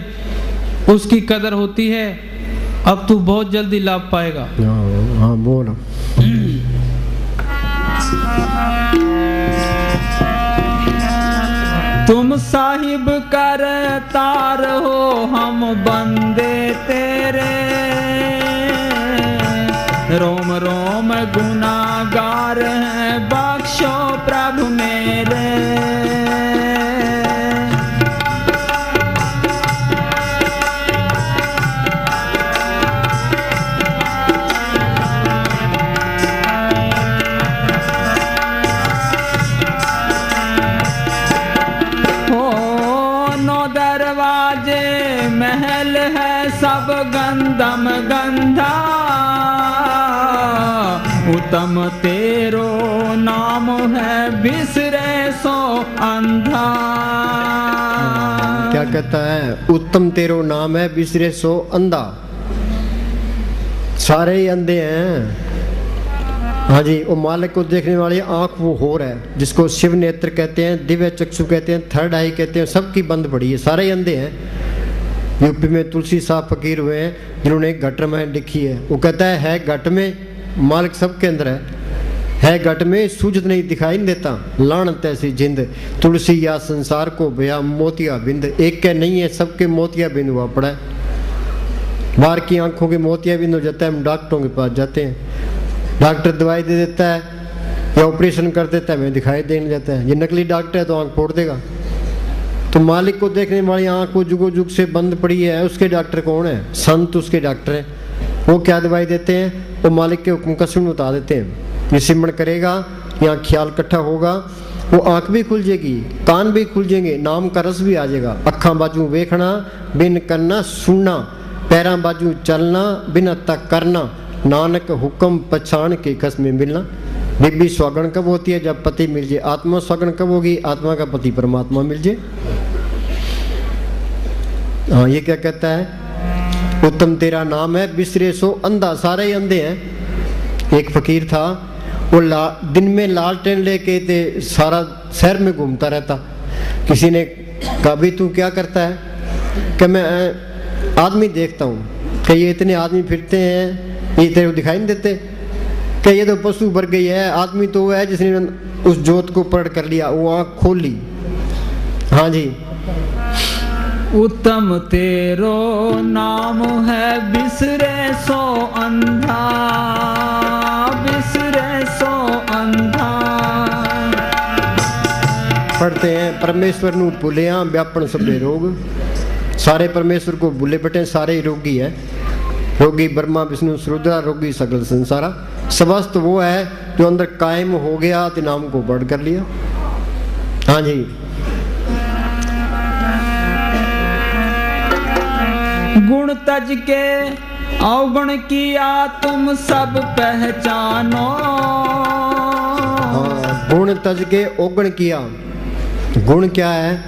उसकी कदर होती है। अब तू बहुत जल्दी लाभ पाएगा। हाँ बोलो। तुम साहिब कर तार हो, हम बंदे तेरे, रोम रोम गुनागार हैं, बख्शो प्रभु मेरे। महल है सब गंधम गंधा, उत्तम तेरो नाम है, बिसरे सो अंधा। क्या कहता है? उत्तम तेरो नाम है, बिसरे सो अंधा। सारे ही अंधे हैं। हाँ जी। वो मालिक को देखने वाली आंख वो हो रहा है, जिसको शिव नेत्र कहते हैं, दिव्य चक्षु कहते हैं, थर्ड आई कहते हैं, सबकी बंद पड़ी है, सारे ही अंधे हैं। यूपी में तुलसी साहब फकीर हुए हैं जिन्होंने एक घट में लिखी है। वो कहता है घट में, मालिक सबके अंदर है घट में, सूझत नहीं दिखाई नहीं देता, लानत ऐसी जिंद, तुलसी या संसार को भया मोतिया बिंद। एक के नहीं है, सबके मोतिया बिंद हुआ पड़ा है। बाहर की आंखों के मोतिया बिंद हो जाता है, हम डॉक्टरों के पास जाते हैं, डॉक्टर दवाई दे देता है या ऑपरेशन कर देता है, हमें दिखाई देने जाता है। ये नकली डॉक्टर है तो आंख फोड़ देगा। तो मालिक को देखने वाली आंख वो जुगो जुग से बंद पड़ी है, उसके डॉक्टर कौन है? संत उसके डॉक्टर हैं। वो क्या दवाई देते हैं? वो मालिक के हुक्म का सुन उतार देते हैं। ये सिमरण करेगा, यहाँ ख्याल इकट्ठा होगा, वो आंख भी खुल जाएगी, कान भी खुल जाएंगे, नाम का रस भी आ जाएगा। अखा बाजू वेखना, बिन करना सुनना, पैरा बाजू चलना, बिन तक करना, नानक हुक्म पछाण के कस में मिलना। बीबी स्वागण कब होती है? जब पति मिल जाए। आत्मा स्वागण कब होगी? आत्मा का पति परमात्मा मिल जाए। हाँ, ये क्या कहता है? उत्तम तेरा नाम है, बिसरे सो अंधा। सारे ही अंधे हैं। एक फकीर था, वो दिन में लालटेन लेके थे, सारा शहर में घूमता रहता। किसी ने कहा भी तू क्या करता है? कि मैं आदमी देखता हूँ। कि ये इतने आदमी फिरते हैं, ये तेरे को दिखाई नहीं देते? कि ये तो पशु भर गई है, आदमी तो वो है जिसने उस जोत को पकड़ कर लिया, वो आँख खोल ली। हाँ जी। उत्तम तेरो नाम है, बिसरे सो अंधा, बिसरे सो अंधा। पढ़ते हैं, परमेश्वर नू भूलिया व्यापन सबे रोग। सारे परमेश्वर को भूले बैठे, सारे ही रोगी है। रोगी ब्रह्मा विष्णु रुद्रा, रोगी सगल संसारा। समस्त वो है जो अंदर कायम हो गया, तो नाम को बढ़ कर लिया। हाँ जी। गुण तज के अवगुण किया, तुम सब पहचानो। हाँ, गुण तज के अवगुण किया। गुण क्या है?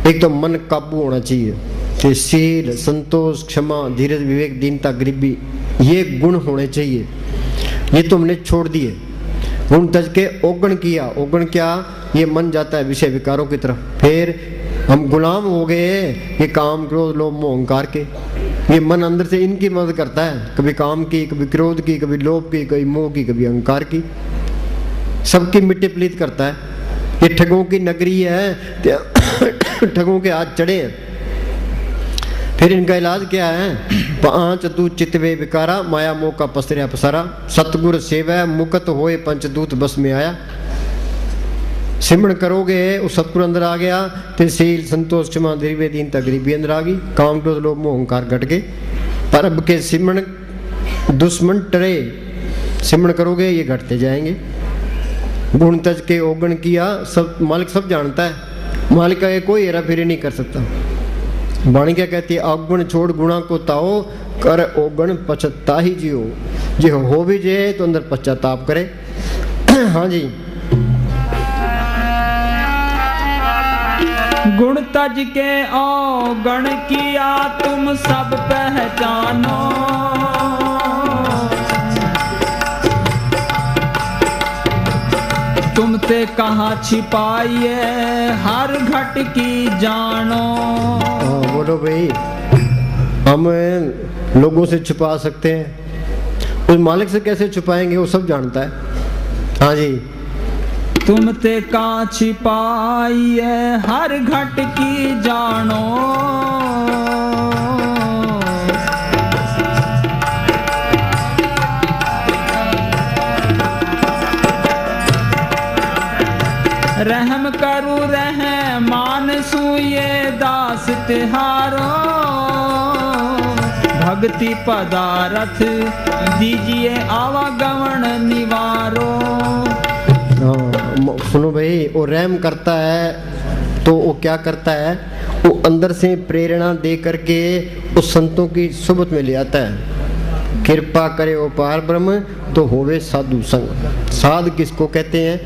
एक तो मन काबू होना चाहिए, कि शील, संतोष, क्षमा, धीरज, विवेक, दीनता, गरीबी, ये गुण होने चाहिए। ये तो हमने छोड़ दिए। गुण तज के अवगुण किया। अवगुण क्या? ये मन जाता है विषय विकारों की तरफ, फिर हम गुलाम हो गए ये काम, क्रोध, लोभ, मोह, अहंकार के। ये मन अंदर से इनकी मदद करता है, कभी काम की, कभी क्रोध की, कभी लोभ की, कभी मोह की, कभी अहंकार की, सबकी मिट्टी पलीत करता है। ये ठगों की नगरी है, ठगों के हाथ चढ़े हैं। फिर इनका इलाज क्या है? पांच तू चितवे विकारा, माया मोह का पसरिया पसारा, सतगुर सेवा मुकत होए पंचदूत बस में आया। सिमरण करोगे, उस सतगुरु अंदर आ गया, तो शील, संतोष, क्षमा, धीरज, दीनता, गरीबी अंदर आ गई, काम, क्रोध, लोभ, मोह, अहंकार घट गए। पर अब के सिमरण दुश्मन टरे, सिमरण करोगे ये घटते जाएंगे। गुण तज के अवगुण किया, सब मालिक सब जानता है। मालिक का कोई हेरा फेरी नहीं कर सकता। वाणी क्या कहती है? अवगुण छोड़ गुणा को ताओ, कर अवगुण पछता ही जियो। जो हो भी जाए तो अंदर पश्चाताप करे। हाँ जी। गुण तज के औगण किया तुम सब पहचानो। तुम ते कहाँ छिपाइए हर घट की जानो। बोलो भाई, हम लोगों से छुपा सकते हैं, उस मालिक से कैसे छुपाएंगे? वो सब जानता है। हाँ जी। तुम ते कहाँ छिपाइए हर घट की जानो। रहम करूँ रहमान सूये दास तिहारो। भक्ति पदारथ दीजिए आवागमन निवारो। सुनो भाई, वो रहम करता है तो वो क्या करता है? वो अंदर से प्रेरणा दे करके उस संतों की सोबत में ले आता है। कृपा करे वो पार ब्रह्म तो होवे साधु संग। साध किसको कहते हैं?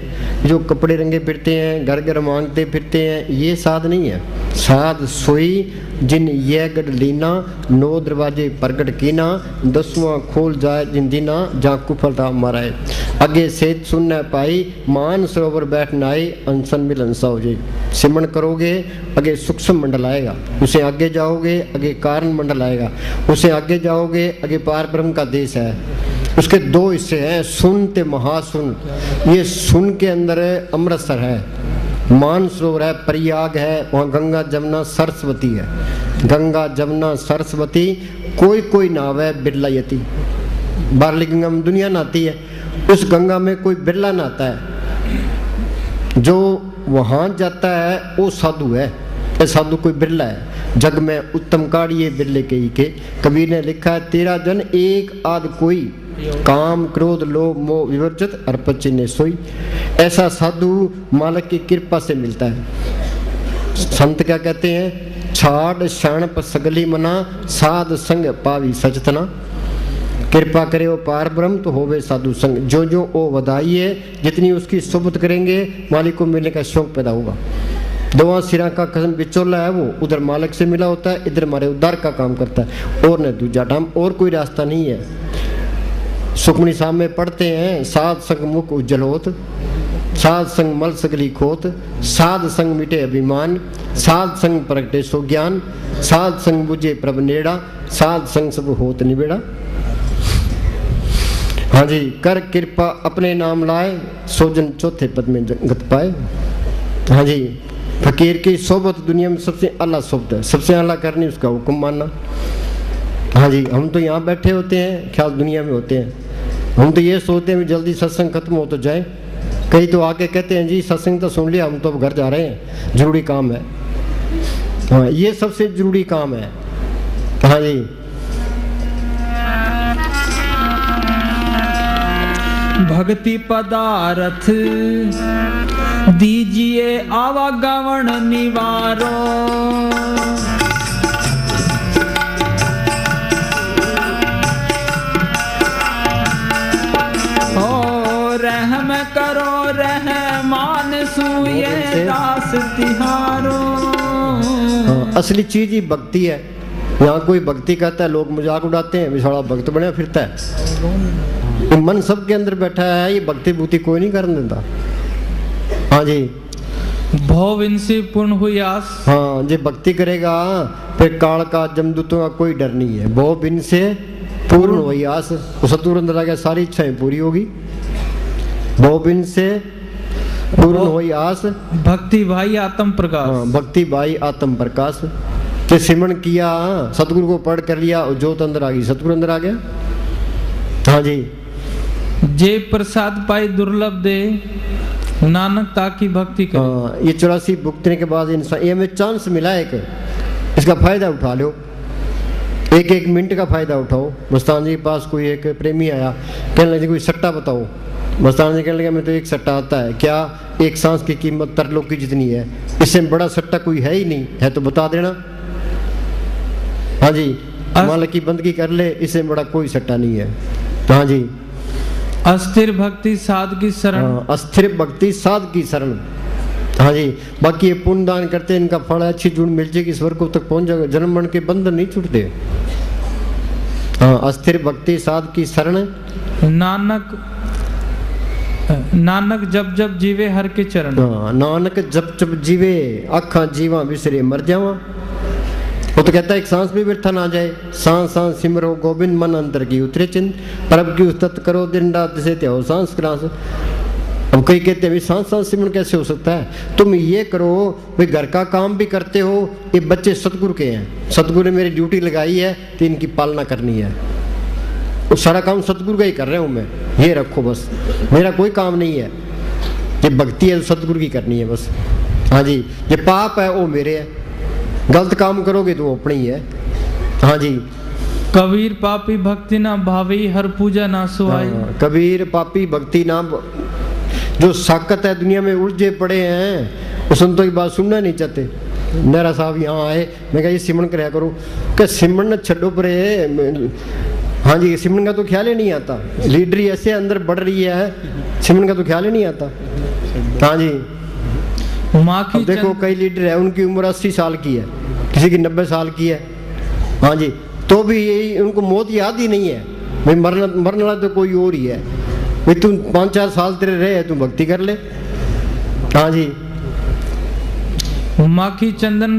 जो कपड़े रंगे फिरते हैं, घर घर मांगते फिरते हैं, ये साध नहीं है। साध सोई जिन यह गढ़ लीना, 9 दरवाजे प्रगट कीना, 10वां खोल जाए जिन दीना, जहाँ कुफलता माराए। अगे सेत सुनना पाई, मान सरोवर बैठ नाई, अनसन मिलन सा हो जाए। सिमरण करोगे आगे सूक्ष्म मंडल आएगा, उसे आगे जाओगे आगे कारण मंडल आएगा, उसे आगे जाओगे आगे पार ब्रह्म का देश है। उसके 2 हिस्से हैं, सुन ते महासुन। ये सुन के अंदर अमृतसर है, मान सरोवर है, प्रयाग है, वहाँ गंगा जमुना सरस्वती है। गंगा जमुना सरस्वती कोई कोई नाव है, बिरला यति। बारली गंगा में दुनिया नहाती है, उस गंगा में कोई बिरला नहाता है। जो वहाँ जाता है वो साधु है, ये साधु कोई बिरला है। जग में उत्तम काढ़िए बिरले के ही के। कबीर ने लिखा है, 13 जन एक आध कोई, काम क्रोध लोभ मोह विवर्जित अर्पचिन्ह ने सोई। ऐसा साधु मालिक की कृपा से मिलता है। संत क्या कहते हैं? छाड़ शरण पर सगली मना, साध संग पावी सचतना। कृपा करे वो पार ब्रह्म तो होवे साधु संग। जो जो वो वधाई है, जितनी उसकी सोबत करेंगे मालिक को मिलने का शौक पैदा होगा। 2 सिरा का कसम बिचौला है, वो उधर मालिक से मिला होता है, इधर हमारे उद्धार का काम करता है, और न दूजा डाम, और कोई रास्ता नहीं है। सुखमनी साहब में पढ़ते हैं, साध संग मुख उज्जवल होत, साध संग मल सगली खोत, साध संग मिटे अभिमान, साध संग प्रगटे सो ज्ञान, साध संग बुझे प्रभ नेड़ा, साध संग सब होत निबेड़ा। हाँ जी। कर कृपा अपने नाम लाए, सोजन चौथे पद में गत पाए। हाँ जी। फकीर की सोबत दुनिया में सबसे आला सोबत है, सबसे आला करनी उसका हुक्म मानना। हाँ जी। हम तो यहाँ बैठे होते हैं, ख्याल दुनिया में होते हैं। हम तो ये सोचते हैं जल्दी सत्संग खत्म हो तो जाए। कई तो आके कहते हैं जी सत्संग तो सुन लिया, हम तो अब घर जा रहे हैं, जरूरी काम है। हाँ, ये सबसे जरूरी काम है। हाँ जी। भक्ति पदारथ दीजिए आवागमन निवारो। रहम करो रहमान सूये दास तिहारो। असली चीज ही भक्ति है। यहाँ कोई भक्ति कहता है, लोग मजाक उड़ाते हैं, विशाला भक्त बने फिरता है। मन सबके अंदर बैठा है, ये भक्ति भूति कोई नहीं करने देता। हाँ जी। भव इनसे पूर्ण हुई आस। हाँ, जो भक्ति करेगा फिर काल का जमदूतों का कोई डर नहीं है। भव इनसे पूर्ण हुई आस, सतुर अंदर आ गया, सारी इच्छाएं पूरी होगी। भव से पूर्ण हुई आस, भक्ति भाई आत्म प्रकाश। हाँ, भक्ति भाई आत्म प्रकाश। तो सिमरण किया, सतगुरु को पढ़ कर लिया, ज्योत अंदर आ गई, सतगुरु अंदर आ गया। हाँ जी। जे प्रसाद पाई दुर्लभ दे, नानक ताकि भक्ति करे। हाँ, ये 84 भुगतने के बाद इंसान, ये हमें चांस मिला एक, इसका फायदा उठा लो। एक मिनट का फायदा उठाओ। मस्तान जी के पास कोई एक प्रेमी आया, कहने लगे कोई सट्टा बताओ। मस्तान जी कहने लगे मैं तो एक सट्टा आता है, क्या? एक सांस की कीमत तरलोक की जितनी है, इससे बड़ा सट्टा कोई है ही नहीं, है तो बता देना। हाँ जी। मालिक की बंदगी कर ले, इससे बड़ा कोई सट्टा नहीं है। हाँ जी। अस्थिर भक्ति साध की शरण। अस्थिर भक्ति साध की शरण। हाँ जी, बाकी ये पुण्य दान करते हैं, इनका फल अच्छी जुड़ मिल जाएगी, स्वर्ग को तक पहुंच जाएगा, जन्म मरण के बंधन नहीं छूटते। हाँ, अस्थिर भक्ति साध की शरण, नानक जब जब जीवे हर के चरण। हाँ, नानक जब जब जीवे आखा जीवा बिसरे मर जावा। वो तो कहता है एक सांस भी व्यर्थ ना जाए, सांस सांस सिमरो गोविंद मन अंतर की उतरे चिन्ह, प्रभ की उस्तत करो दिन रात से त्याओ सांस क्रास। अब कई कहते हैं सांस सांस सिमरन कैसे हो सकता है? तुम ये करो भाई, घर का काम भी करते हो, ये बच्चे सतगुरु के हैं, सतगुरु ने मेरी ड्यूटी लगाई है तो इनकी पालना करनी है, वो सारा काम सतगुरु का ही कर रहा हूँ मैं, ये रखो बस, मेरा कोई काम नहीं है, ये भक्ति है सतगुरु की करनी है बस। हाँ जी, ये पाप है वो मेरे है, गलत काम करोगे तो वो अपने ही है। हाँ जी, कबीर पापी भक्ति ना भावी हर पूजा ना सुहाई। हाँ, कबीर पापी भक्ति ना, जो साकत है दुनिया में उलझे पड़े हैं, वो संतों की बात सुनना नहीं चाहते। नेहरा साहब यहाँ आए, मैं कहा ये सिमरन कराया करो, क्या सिमरन छड्डो परे। हाँ जी, सिमरन का तो ख्याल ही नहीं आता, लीडरी ऐसे अंदर बढ़ रही है, सिमरन का तो ख्याल ही नहीं आता। हाँ जी, अब देखो कई लीडर है उनकी उम्र 80 साल की है, किसी की 90 साल की है। हाँ जी, तो भी यही उनको मौत याद ही नहीं है, भाई मरने वाला तो कोई और ही है, भाई तुम 5-4 साल तेरे रहे तुम भक्ति कर ले। हाँ जी, माखी चंदन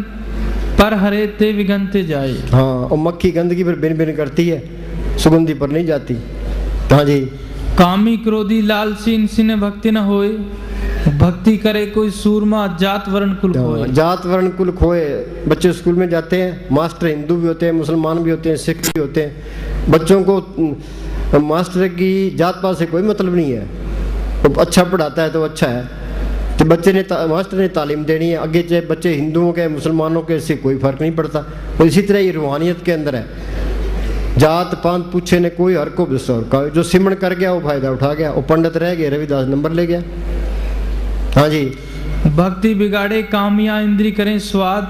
पर हरे ते विगंते जाए। हाँ, और मक्खी गंदगी पर बिन बिन करती है, सुगंधी पर नहीं जाती। हाँ जी, कामी क्रोधी लालसी इनसे ने भक्ति न होए, भक्ति करे कोई सूरमा जात वर्ण कुल खोए। जात वर्ण कुल खोए। बच्चे स्कूल में जाते हैं, मास्टर हिंदू भी होते हैं, मुसलमान भी होते हैं, सिख भी होते हैं, बच्चों को मास्टर की जात पात से कोई मतलब नहीं है, तो अच्छा पढ़ाता है तो अच्छा है, तो बच्चे ने मास्टर ने तालीम देनी है, आगे चाहे बच्चे हिंदुओं के मुसलमानों के इससे कोई फर्क नहीं पड़ता। तो इसी तरह ये रूहानियत के अंदर है, जात पात पूछे ने कोई हर को बिस्वर का, जो सिमरन कर गया वो फायदा उठा गया, वो पंडित रह गए, रविदास नंबर ले गया। हाँ जी, भक्ति बिगाड़े कामिया इंद्री करें स्वाद,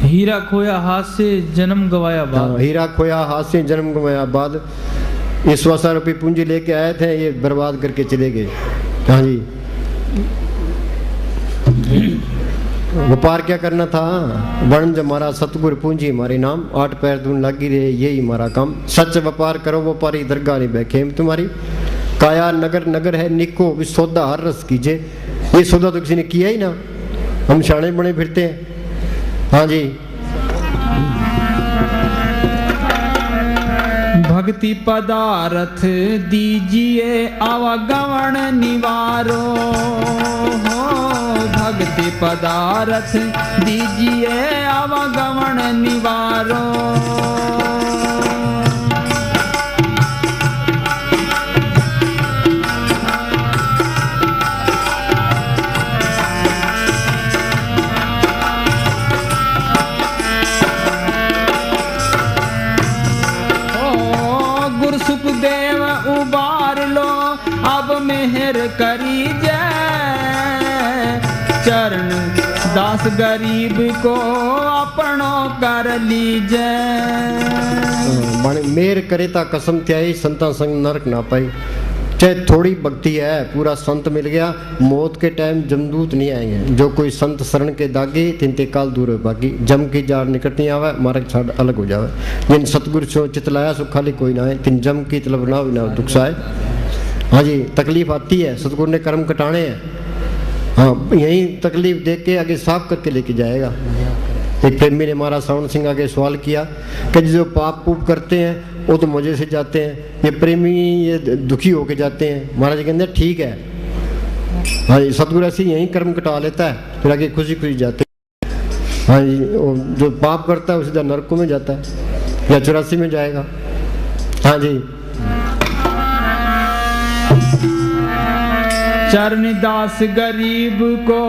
हीरा खोया हाथ से जन्म गवाया बाद। हाँ, हीरा खोया हाथ से जन्म गवाया बाद। ये 100 रुपये पूंजी लेके आए थे, ये बर्बाद करके चले गए। हाँ जी, व्यापार क्या करना था, वणज हमारा सतगुरु पूंजी हमारे नाम, 8 पैर दून लगी रहे यही हमारा काम, सच व्यापार करो व्यापारी दरगाह नहीं बैठे तुम्हारी, काया नगर नगर है निको भी सौदा हर रस कीजिए। ये सौदा तो किसी ने किया ही ना, हम शाणे बने फिरते हैं। हाँ जी, भक्ति पदार्थ दीजिए आवागमन निवारो, भक्ति पदार्थ दीजिए आवागमन निवारो। सुखदेव उबार लो अब मेहर करी जय, चरण दास गरीब को अपनो कर लीजे। मेहर करे ता कसम त्याई, संता संग नरक ना पाई। चाहे थोड़ी भक्ति है, पूरा संत मिल गया, मौत के टाइम जमदूत नहीं आएंगे। जो कोई संत शरण के दागी तिनते काल दूर हो बाकी, जम की जार निकट नहीं आवे, मार्ग छाड़ अलग हो जावे। जिन सतगुरु सो चितलाया सो खाली कोई ना है, तिन जम की तलब ना बिना दुख साए। हाँ जी, तकलीफ आती है, सतगुरु ने कर्म कटाने हैं। हाँ, यही तकलीफ देख के आगे साफ करके लेके जाएगा। एक प्रेमी ने महाराज सावन सिंह आगे सवाल किया कि जो पाप पूप करते हैं वो तो मजे से जाते हैं, ये प्रेमी ये दुखी होके जाते हैं। महाराज कहते ठीक है। हाँ जी, सतगुरु ऐसे यही कर्म कटा लेता है, फिर आगे खुशी खुशी जाते हैं। हाँ जी, जो पाप करता है वो सीधा नरकों में जाता है या 84 में जाएगा। हाँ जी, चरण दास गरीब को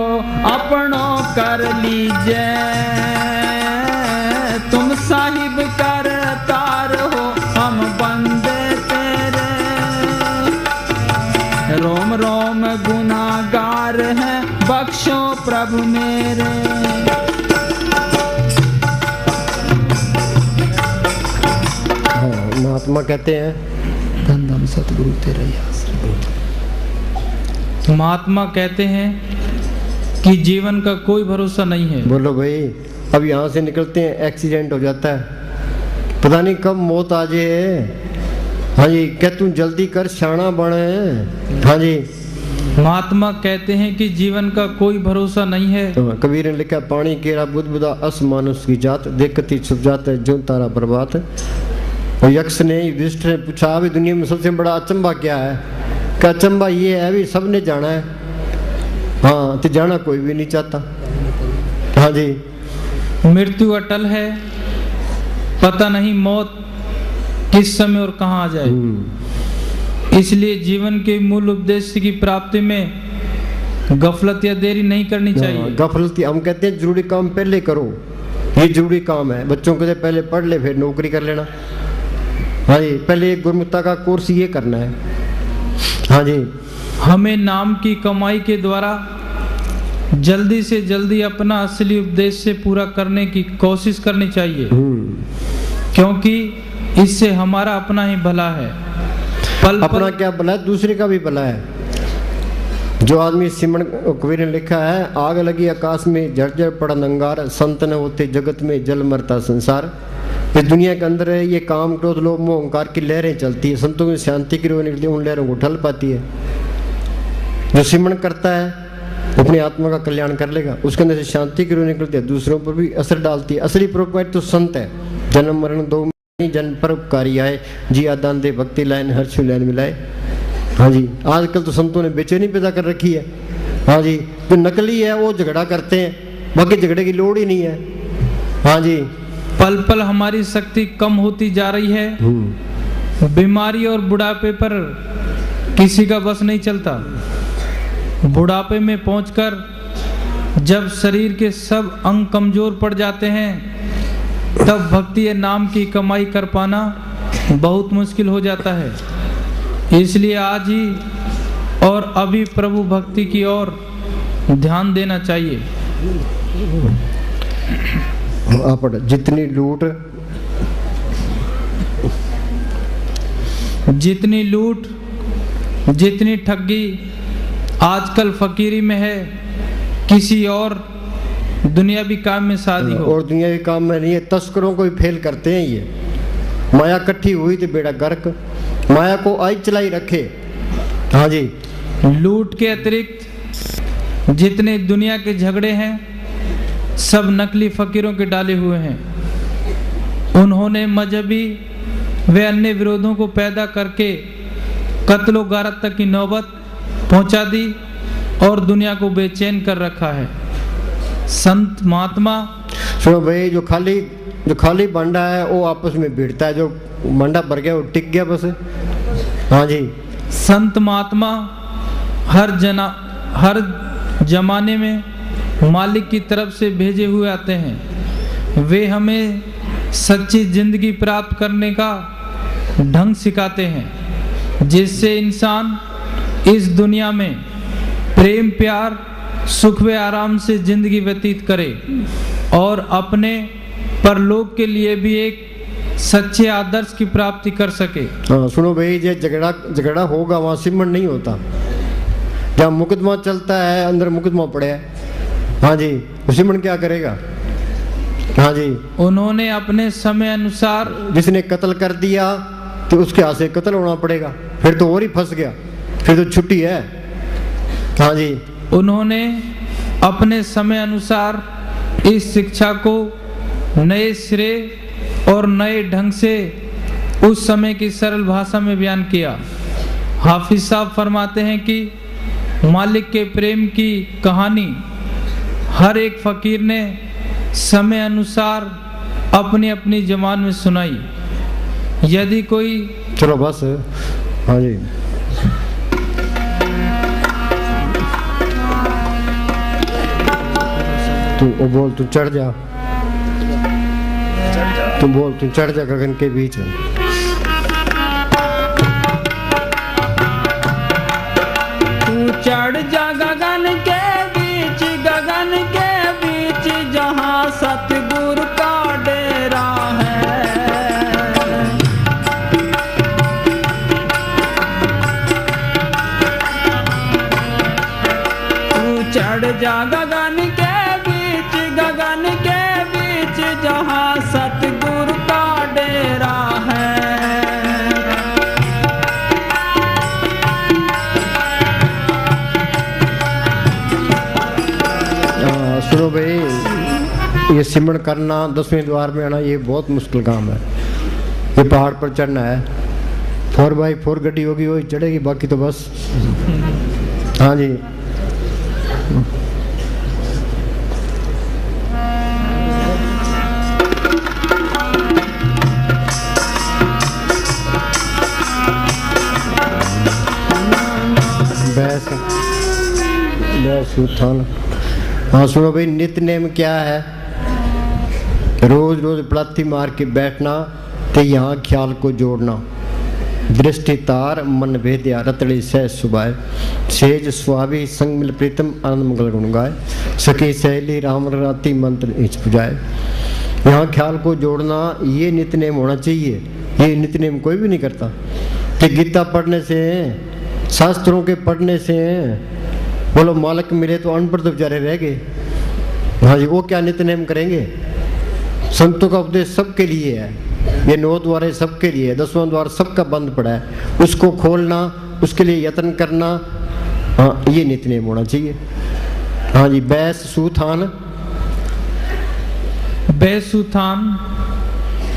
अपनो कर लीजे, तुम साहिब कर तार हो हम बंदे तेरे, रोम रोम गुनाहगार हैं बख्शो प्रभु मेरे। महात्मा कहते हैं धन धन सतगुरु तेरा आश्रय। महात्मा कहते हैं कि जीवन का कोई भरोसा नहीं है। बोलो भाई, अब यहाँ से निकलते हैं एक्सीडेंट हो जाता है, पता नहीं कब मौत आ जाए। हाँ जी, क्या तू जल्दी कर, शाना बने। हाँ जी, महात्मा कहते हैं कि जीवन का कोई भरोसा नहीं है। कबीर ने लिखा, पानी केरा बुध बुदा अस मानुष की जात, देखती छुप जात है जो तारा बर्बाद। और यक्ष ने युधिष्ठिर ने पूछा, अभी दुनिया में सबसे बड़ा अचंबा क्या है? क्या अचंबा ये है, अभी सबने जाना है। हाँ, तो जाना कोई भी नहीं चाहता। हाँ जी, मृत्यु अटल है, पता नहीं मौत किस समय और कहाँ आ जाए। इसलिए जीवन के मूल उद्देश्य की प्राप्ति में गफलत या देरी नहीं करनी चाहिए। गफलत, हम कहते हैं जरूरी काम पहले करो, ये जरूरी काम है। बच्चों को पहले पढ़ ले, फिर नौकरी कर लेना। हाँ जी, पहले एक गुरुमुखता का कोर्स ये करना है। हाँ जी, हमें नाम की कमाई के द्वारा जल्दी से जल्दी अपना असली उद्देश्य पूरा करने की कोशिश करनी चाहिए, क्योंकि इससे हमारा अपना ही भला है। अपना क्या भला है, दूसरे का भी भला है। जो आदमी सिमरण, कबीर ने लिखा है, आग लगी आकाश में झरझर पड़ा अंगार, संत न होते जगत में जल मरता संसार। इस दुनिया के अंदर ये काम क्रोध लोभ मोह अहंकार की लहरें चलती है, संतों की शांति की रोने के लिए उन लहरों को ठल पाती है। जो सिमरण करता है अपनी आत्मा का कल्याण कर लेगा, उसके अंदर से शांति की रोने निकलती है, दूसरों पर भी असर डालती है। असली परोपकारी तो संत है। जन्म मरण दो जन परोपकारी आए, जिया दान दे भक्ति लाइन हर्ष लैन मिलाए। हाँ जी, आजकल तो संतों ने बेचैनी पैदा कर रखी है। हाँ जी, जो नकली है वो झगड़ा करते हैं, बाकी झगड़े की लोड़ ही नहीं है। हाँ जी, पल पल हमारी शक्ति कम होती जा रही है। बीमारी और बुढ़ापे पर किसी का बस नहीं चलता। बुढ़ापे में पहुंचकर जब शरीर के सब अंग कमजोर पड़ जाते हैं, तब भक्ति नाम की कमाई कर पाना बहुत मुश्किल हो जाता है। इसलिए आज ही और अभी प्रभु भक्ति की ओर ध्यान देना चाहिए। जितनी लूट, जितनी ठगी आजकल फकीरी में है, किसी और दुनियावी काम में शादी हो। और दुनियावी काम में नहीं है, तस्करों को भी फेल करते हैं। ये माया इकट्ठी हुई तो बेड़ा गर्क, माया को आई चलाई रखे। हाँ जी, लूट के अतिरिक्त जितने दुनिया के झगड़े हैं, सब नकली फकीरों के डाले हुए हैं। उन्होंने मजहबी व अन्य विरोधों को पैदा करके कत्लो गारत तक की नौबत पहुंचा दी और दुनिया को बेचैन कर रखा है। संत महात्मा, सुनो भाई, जो खाली बंडा है वो आपस में भिड़ता है, जो बंडा भर गया वो टिक गया बस। हाँ जी, संत महात्मा हर जमाने में मालिक की तरफ से भेजे हुए आते हैं। वे हमें सच्ची जिंदगी प्राप्त करने का ढंग सिखाते हैं, जिससे इंसान इस दुनिया में प्रेम प्यार सुख व आराम से जिंदगी व्यतीत करे और अपने परलोक के लिए भी एक सच्चे आदर्श की प्राप्ति कर सके। हाँ सुनो भाई, ये झगड़ा होगा वहाँ सिमरण नहीं होता। जहाँ मुकदमा चलता है, अंदर मुकदमा पड़े है। हाँ जी, सिमरण क्या करेगा? हाँ जी, उन्होंने अपने समय अनुसार, जिसने कत्ल कर दिया तो उसके हाथ से कत्ल होना पड़ेगा, फिर तो और ही फंस गया, फिर तो छुट्टी है। हाँ जी, उन्होंने अपने समय अनुसार इस शिक्षा को नए सिरे और नए ढंग से उस समय की सरल भाषा में बयान किया। हाफिज साहब फरमाते हैं कि मालिक के प्रेम की कहानी हर एक फकीर ने समय अनुसार अपनी अपनी जबान में सुनाई। यदि कोई, चलो बस। हाँ जी, तू बोल, तू चढ़ जा, तू बोल, तू चढ़ जा गगन के बीच में। तू चढ़ जा गगन के बीच, गगन के बीच जहाँ सतगुरु का डेरा है। तू चढ़ उड़ जा गगन के बीच जहाँ सतगुरु का डेरा है। सुनो भाई, ये सिमरन करना 10वें द्वार में आना ये बहुत मुश्किल काम है। ये पहाड़ पर चढ़ना है, 4x4 गड्डी होगी वही चढ़ेगी, बाकी तो बस। हाँ जी, उत्थान। हाँ सुनो भाई, नित्य नेम क्या है? रोज रोज पलाथी मार के बैठना, तो यहाँ ख्याल को जोड़ना। दृष्टि तार मन भेद्या रतड़ी सह सुबाय, सेज स्वाभी संग मिल प्रीतम आनंद मंगल गुण गाय, सखी सहेली राम राती मंत्र इच पुजाए। यहाँ ख्याल को जोड़ना ये नित्य नेम होना चाहिए। ये नित्य नेम कोई भी नहीं करता। कि गीता पढ़ने से, शास्त्रों के पढ़ने से बोलो मालक मिले तो अनपढ़ तो बेचारे रह गए। हाँ जी, वो क्या नित्य नेम करेंगे? संतों का उपदेश सबके लिए है। ये 9 द्वार सबके लिए है, 10वां द्वार सबका बंद पड़ा है, उसको खोलना, उसके लिए यत्न करना। हाँ, ये नित्य नेम होना चाहिए। हाँ जी, बैस सुथान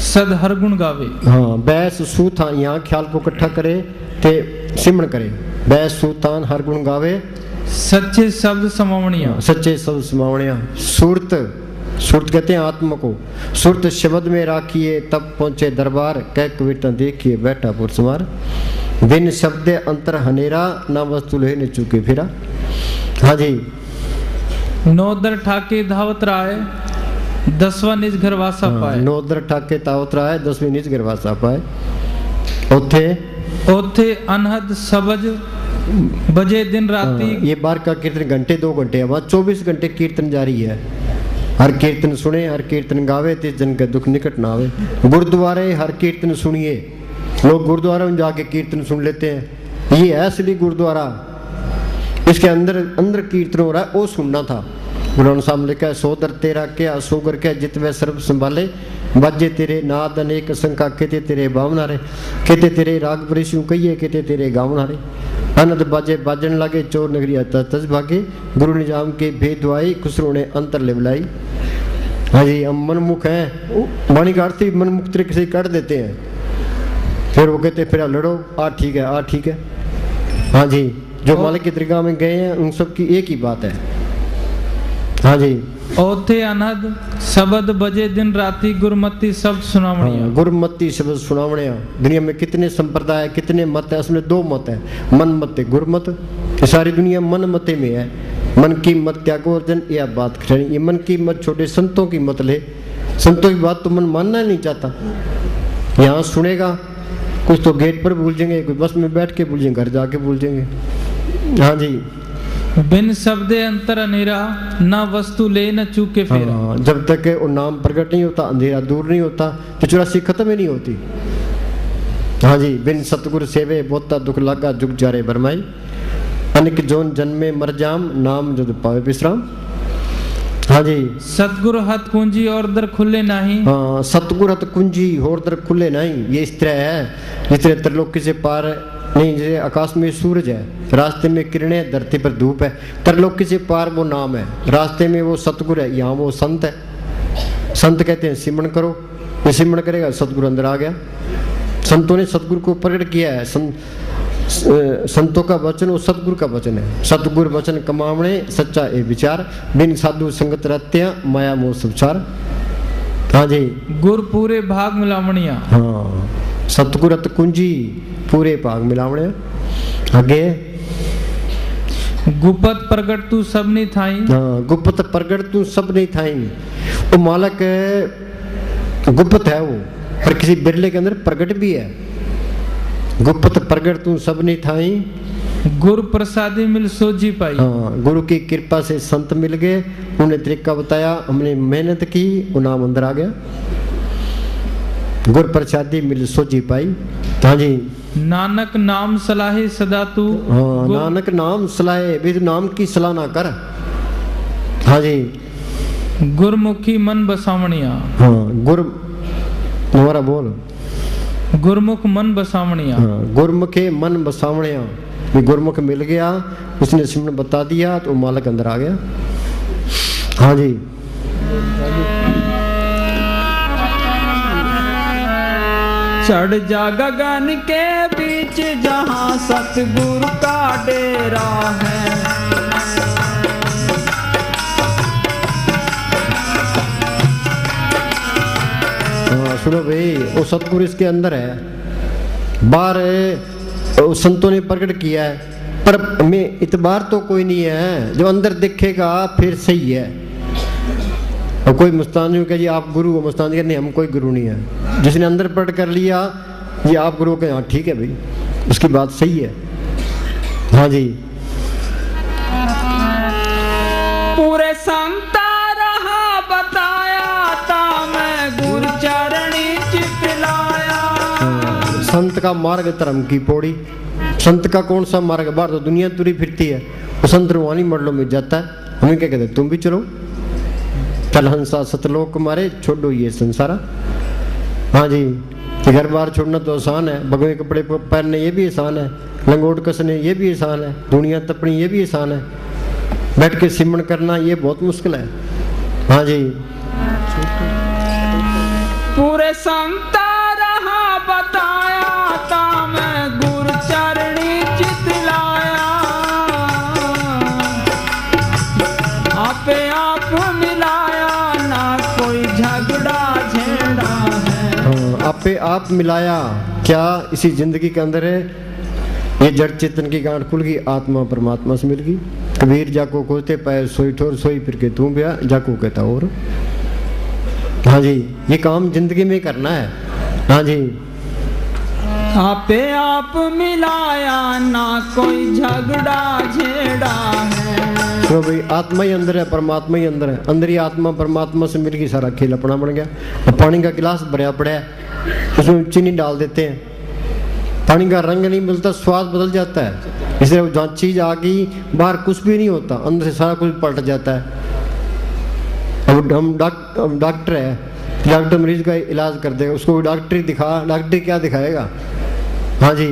सद हर गुण गावे। हाँ, बैस सुथान, यहाँ ख्याल को इकट्ठा करे ते सिमरन करे। बैस सुथान हर गुण गावे, सच्चे शब्द समावणिया। सच्चे शब्द समावणिया। सुरत, सुरत कहते हैं आत्मा को। सुरत शब्द में राखिए तब पहुंचे दरबार, कह कविता देखिए बैठा पुरसमार। बिन शब्द अंतर हनेरा, ना वस्तु ले न चुके फिरा। हाँ जी, 9 दर ठाके धावत राय, 10वां निज घर वासा पाए। 9 दर ठाके धावत राय, 10वें निज घर वासा पाए। ओथे अनहद सबज बजे दिन राती। ये बार का कीर्तन घंटे 2 घंटे है, वहाँ 24 घंटे कीर्तन जारी है। हर कीर्तन सुने, हर कीर्तन गावे, ते जन के दुख निकट ना आवे। गुरुद्वारे हर कीर्तन सुनिए। लोग गुरुद्वारा में जाके कीर्तन सुन लेते हैं, ये है असली गुरुद्वारा। इसके अंदर कीर्तन हो रहा है, वो सुनना था। गुरु साहब लिखा है, सोदर तेरा क्या सोगर क्या जितवे सर्व संभाले, बाजे तेरे नाद अनेक शंका, कहते तेरे भावना रे, कहते तेरे राग परिशु कहिए, कहते तेरे गावना रे। अनद बाजे बाजन लागे, चोर नगरी आता तज भागे, गुरु निजाम के भेद दुआई, खुसरो ने अंतर ले बुलाई। हाँ जी, हम मनमुख हैं, वाणी का अर्थ ही मनमुख तरीके से काट देते हैं। फिर वो कहते फिर लड़ो, आ ठीक है, आ ठीक है। हाँ जी, जो मालिक की दरगाह में गए हैं उन सब की एक ही बात है। हाँ जी, ओथे अनहद शब्द बजे दिन राती, गुरमती शब्द सुनावणिया। हाँ, गुरमती शब्द सुनावणिया। दुनिया में कितने संप्रदाय, कितने मत है? उसमें 2 मत है, मन मत है, गुरमत। ये सारी दुनिया मन मते में है। मन की मत त्यागो अर्जन, यह बात खड़ी। ये मन की मत छोटे संतों की मत ले। संतों की बात तो मन मानना नहीं चाहता। यहाँ सुनेगा, कुछ तो गेट पर भूल जाएंगे, कुछ बस में बैठ के भूल जाएंगे, घर जाके भूल जाएंगे। हाँ जी, बिन शब्दे अंतर अनेरा, ना वस्तु ले न चूके फेरा। हाँ, जब तक वो नाम प्रकट नहीं होता, अंधेरा दूर नहीं होता, तो 84 खत्म ही नहीं होती। हाँ जी, बिन सतगुरु सेवे बोता दुख लगा, जुग जारे बरमाई, अनिक जोन जन्मे मर जाम, नाम जो पावे विश्राम। हाँ जी, सतगुरु हथ कुंजी और दर खुले नहीं। हाँ, सतगुरु हथ कुंजी और दर खुले नहीं। ये इस तरह है, जिस तरह त्रिलोकी से पार नहीं, जैसे आकाश में सूरज है, रास्ते में किरणें, धरती पर धूप है। त्रिलोकी से पार वो नाम है, रास्ते में वो सतगुरु है, यहाँ वो संत है। संत कहते हैं सिमरन करो, ये सिमरन करेगा सतगुरु अंदर आ गया। संतों ने सतगुरु को प्रकट किया है। संतों का वचन वो सतगुरु का वचन है। सतगुरु वचन कमावणे, सच्चा ए विचार, बिन साधु संगत रहत्या, माया मोह संसार। हाँ जी, गुर पूरे भाग मिलावणिया। हाँ, सतगुरु रत कुंजी पूरे भाग मिलावणे। आगे, गुप्त प्रगट तू सब नहीं थाई। हाँ, गुप्त प्रगट तू सब नहीं थाई। वो मालक गुप्त है वो, पर किसी बिरले के अंदर प्रगट भी है। गुप्त प्रगट तू सब नहीं थाई, गुरु प्रसादी मिल सोजी पाई। हाँ, गुरु की कृपा से संत मिल गए, उन्होंने तरीका बताया, हमने मेहनत की, वो नाम अंदर आ गया। गुरु प्रसादी मिल सोजी पाई। हाँ जी, नानक नाम सलाहे सदा तू। हाँ, नानक नाम सलाहे, भी नाम की सलाह ना कर। हाँ जी। गुरमुखी मन बसावणिया। हाँ गुर दोबारा बोल। गुरमुख मन बसावणिया। हाँ गुरमुखे मन बसावणिया। ये गुरमुख मिल गया, उसने सिमरन बता दिया तो मालक अंदर आ गया। हाँ जी। चढ़ जा गगन के बीच जहाँ सतगुरु का डेरा है। हाँ सुनो भाई, वो सतगुरु इसके अंदर है, बाहर संतों ने प्रकट किया है, पर में इतबार तो कोई नहीं है। जो अंदर देखेगा फिर सही है। और कोई मुस्तान नहीं कह जी आप गुरु हो, मुस्तान नहीं, हम कोई गुरु नहीं है। जिसने अंदर प्रकट कर लिया ये आप गुरु के, हाँ ठीक है भाई, उसकी बात सही है। हाँ जी। पूरे संता रहा बताया ता मैं गुरु चरणी चितलाया। संत का मार्ग धर्म की पौड़ी। संत का कौन सा मार्ग? बाहर तो दुनिया तुरी फिरती है, वो संत रूहानी मंडलों में जाता है। हमें क्या कहते, तुम भी चलो, चल हंसा सतलोक मारे, छोड़ो ये संसारा। हाँ जी। घर बार छोड़ना तो आसान है, भगवे कपड़े पहनने ये भी आसान है, लंगोट कसने ये भी आसान है, दुनिया तपनी ये भी आसान है, बैठ के सिमरन करना ये बहुत मुश्किल है। हाँ जी। पूरे संता रहा बताया ता मैं गुरु चरणी चितलाया। आपे आप मिलाया ना कोई झगड़ा झेड़ा है। हाँ, आपे आप मिलाया क्या इसी जिंदगी के अंदर है। ये जड़ चेतन की गांठ खुल गई, आत्मा परमात्मा से मिल गई। कबीर जाको खोते पैर सोई ठोर सोई फिर के तू ब्याह, जाको कहता और। हाँ जी, ये काम जिंदगी में करना है। हाँ जी। आपे आप मिलाया ना कोई झगड़ा झेड़ा है। तो भाई आत्मा ही अंदर है, परमात्मा ही अंदर है। अंदर ही आत्मा परमात्मा से मिल गई, सारा खेल अपना बन गया। अब पानी का गिलास भरा पड़ा है, उसमें चीनी डाल देते हैं, पानी का रंग नहीं मिलता, स्वाद बदल जाता है। इसलिए जहाँ चीज आ गई बाहर कुछ भी नहीं होता, अंदर से सारा कुछ पलट जाता है। अब हम डॉक्टर है, डॉक्टर मरीज का इलाज कर देगा, उसको डॉक्टरी दिखा, डॉक्टरी क्या दिखाएगा। हाँ जी।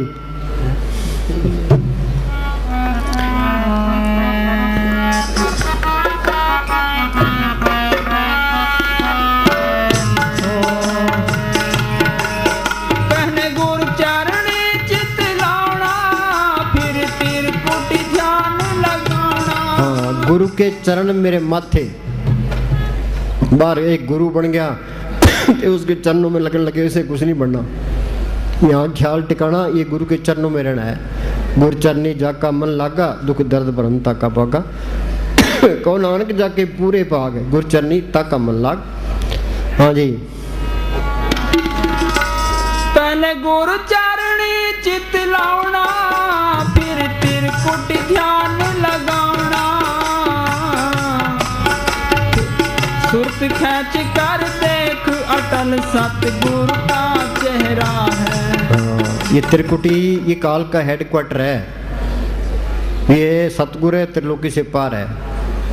कहने गुरु चरणी चितलाना फिर तिरकुट ध्यान लगाना। हाँ, गुरु के चरण मेरे माथे। बाहर एक गुरु बन गया तो उसके चरणों में लगन लगे, उसे कुछ नहीं बनना। यहाँ ख्याल टिकाना, ये गुरु के चरणों में रहना है। गुरु चरनी जाका मन लागा, दुख दर्द भरम ताका पागा। कौन नानक जाके पूरे पाग, गुरु चरनी ताका मन लाग। हाँ जी। पहले गुरु चरणी चितलाना फिर तिरकुट ध्यान लगाना। सुरत खींच कर देख अटल सतगुरु का चेहरा है। ये त्रिकुटी ये काल का हेडक्वार्टर है। ये सतगुरु त्रिलोकी से पार है।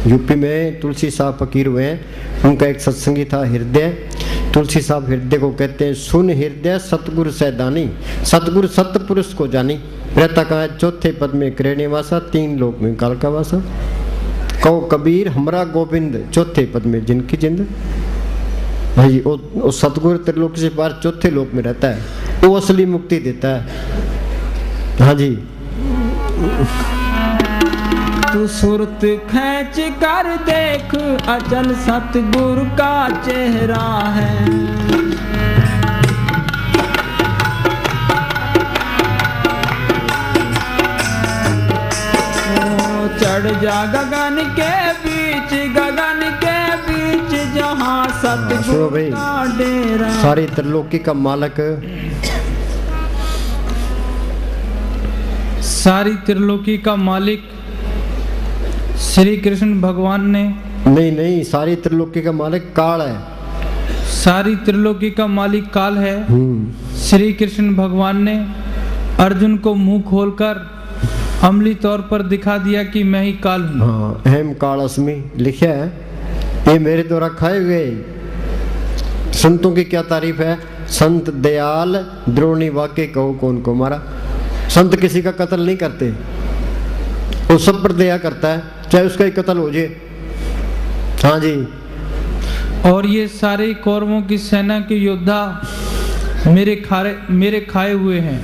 यूपी में तुलसी साहब फकीर हुए हैं, उनका एक सत्संगी था हृदय। तुलसी साहब हृदय को कहते हैं, सुन हृदय सतगुरु सैदानी, सतगुरु सतपुरुष को जानी। रहता कहाँ है? चौथे पद में करे निवासा, तीन लोक में काल का वासा। कहो कबीर हमरा गोविंद, चौथे पद में जिनकी जिंद। भाई वो सतगुरु त्रिलोक से पार चौथे लोक में रहता है, वो असली मुक्ति देता है। हाँ जी। तू सुरत खींच कर देख अचल सतगुरु का चेहरा है। चढ़ जा गगन के बीच, गगन के बीच जहाँ सतगुरु का डेरा। सारी त्रिलोकी का मालक, सारी त्रिलोकी का मालिक श्री कृष्ण भगवान ने। नहीं, सारी त्रिलोकी का मालिक काल है। सारी त्रिलोकी का मालिक काल है। श्री कृष्ण भगवान ने अर्जुन को मुंह खोलकर अमली तौर पर दिखा दिया कि मैं ही काल हूँ। हाँ, अहम काल अस्मि लिखा है, ये मेरे द्वारा खाए गए। संतों की क्या तारीफ है, संत दयाल द्रोणी वाक्य कहो कौन को मारा। संत किसी का कत्ल नहीं करते, वो सब पर दया करता है, चाहे उसका ही कत्ल हो जाए। हाँ जी। और ये सारे कौरवों की सेना के योद्धा मेरे खाए हुए हैं।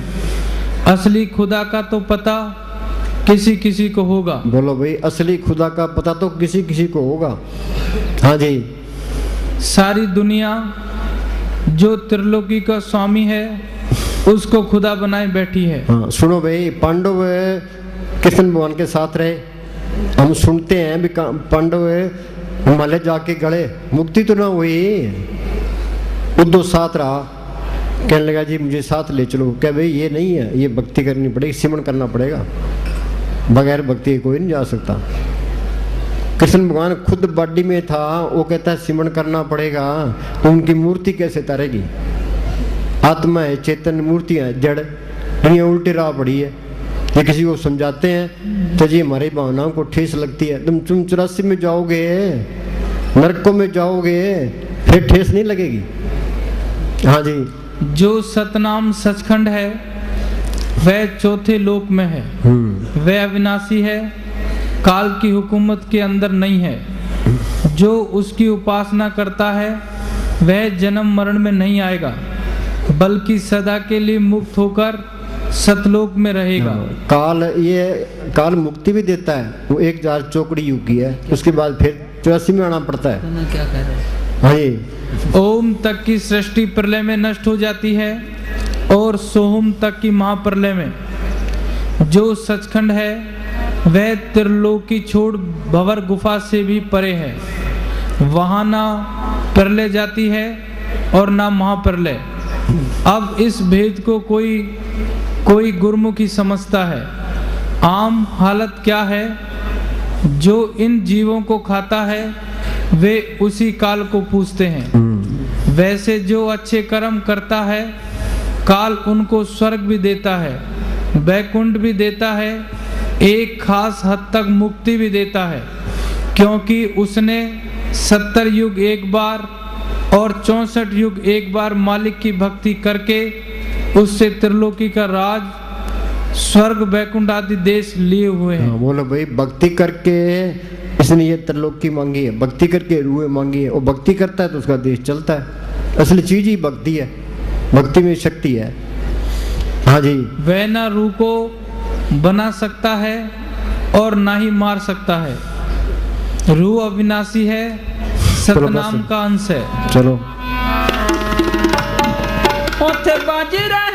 असली खुदा का तो पता किसी किसी को होगा। बोलो भाई, असली खुदा का पता तो किसी किसी को होगा। हाँ जी। सारी दुनिया जो त्रिलोकी का स्वामी है उसको खुदा बनाए बैठी है। हाँ, सुनो भाई, पांडव कृष्ण भगवान के साथ रहे, हम सुनते हैं भी पांडव हिमालय जाके गड़े, मुक्ति तो ना हुई। उद्धव साथ रहा, कहने लगा जी मुझे साथ ले चलो। क्या भाई ये नहीं है, ये भक्ति करनी पड़ेगी, सिमरन करना पड़ेगा, बगैर भक्ति कोई नहीं जा सकता। कृष्ण भगवान खुद बॉडी में था, वो कहता है सिमरन करना पड़ेगा, तो उनकी मूर्ति कैसे तारेगी। आत्मा है, चेतन, मूर्ति है जड़, दुनिया उल्टी राह पड़ी है। ये किसी को समझाते हैं तो जी हमारी भावनाओं को ठेस लगती है। तुम 84 में जाओगे, नरकों में जाओगे, फिर ठेस नहीं लगेगी। हाँ जी। जो सतनाम सचखंड है वह चौथे लोक में है, वह अविनाशी है, काल की हुकूमत के अंदर नहीं है। जो उसकी उपासना करता है वह जन्म मरण में नहीं आएगा, बल्कि सदा के लिए मुक्त होकर सतलोक में रहेगा। काल मुक्ति भी देता है, वो 1000 चौकड़ी युग की है, उसके बाद फिर 84 में आना पड़ता है। क्या कह रहे हैं? हाँ जी। ओम तक की सृष्टि प्रलय में नष्ट हो जाती है और सोहम तक की महाप्रलय में। जो सचखंड है वह त्रिलोकी छोड़ भंवर गुफा से भी परे है। वहां ना प्रलय जाती है और ना महाप्रलय। अब इस भेद को कोई गुरमुखी समझता है। आम हालत क्या है, जो इन जीवों को खाता है वे उसी काल को पूछते हैं। वैसे जो अच्छे कर्म करता है काल उनको स्वर्ग भी देता है, वैकुंठ भी देता है, एक खास हद तक मुक्ति भी देता है, क्योंकि उसने 70 युग एक बार और 64 युग एक बार मालिक की भक्ति करके उससे त्रिलोकी का राज, स्वर्ग, वैकुंठ आदि देश लिए हुए हैं। बोलो भाई, भक्ति करके इसने ये त्रिलोकी मांगी है, भक्ति करके रूह मांगी है। और भक्ति करता है तो उसका देश चलता है। असली चीज ही भक्ति है, भक्ति में शक्ति है। हाँ जी। वह ना रूह को बना सकता है और ना ही मार सकता है। रूह अविनाशी है, सतनाम का अंश है। चलो ओथे बाज रहे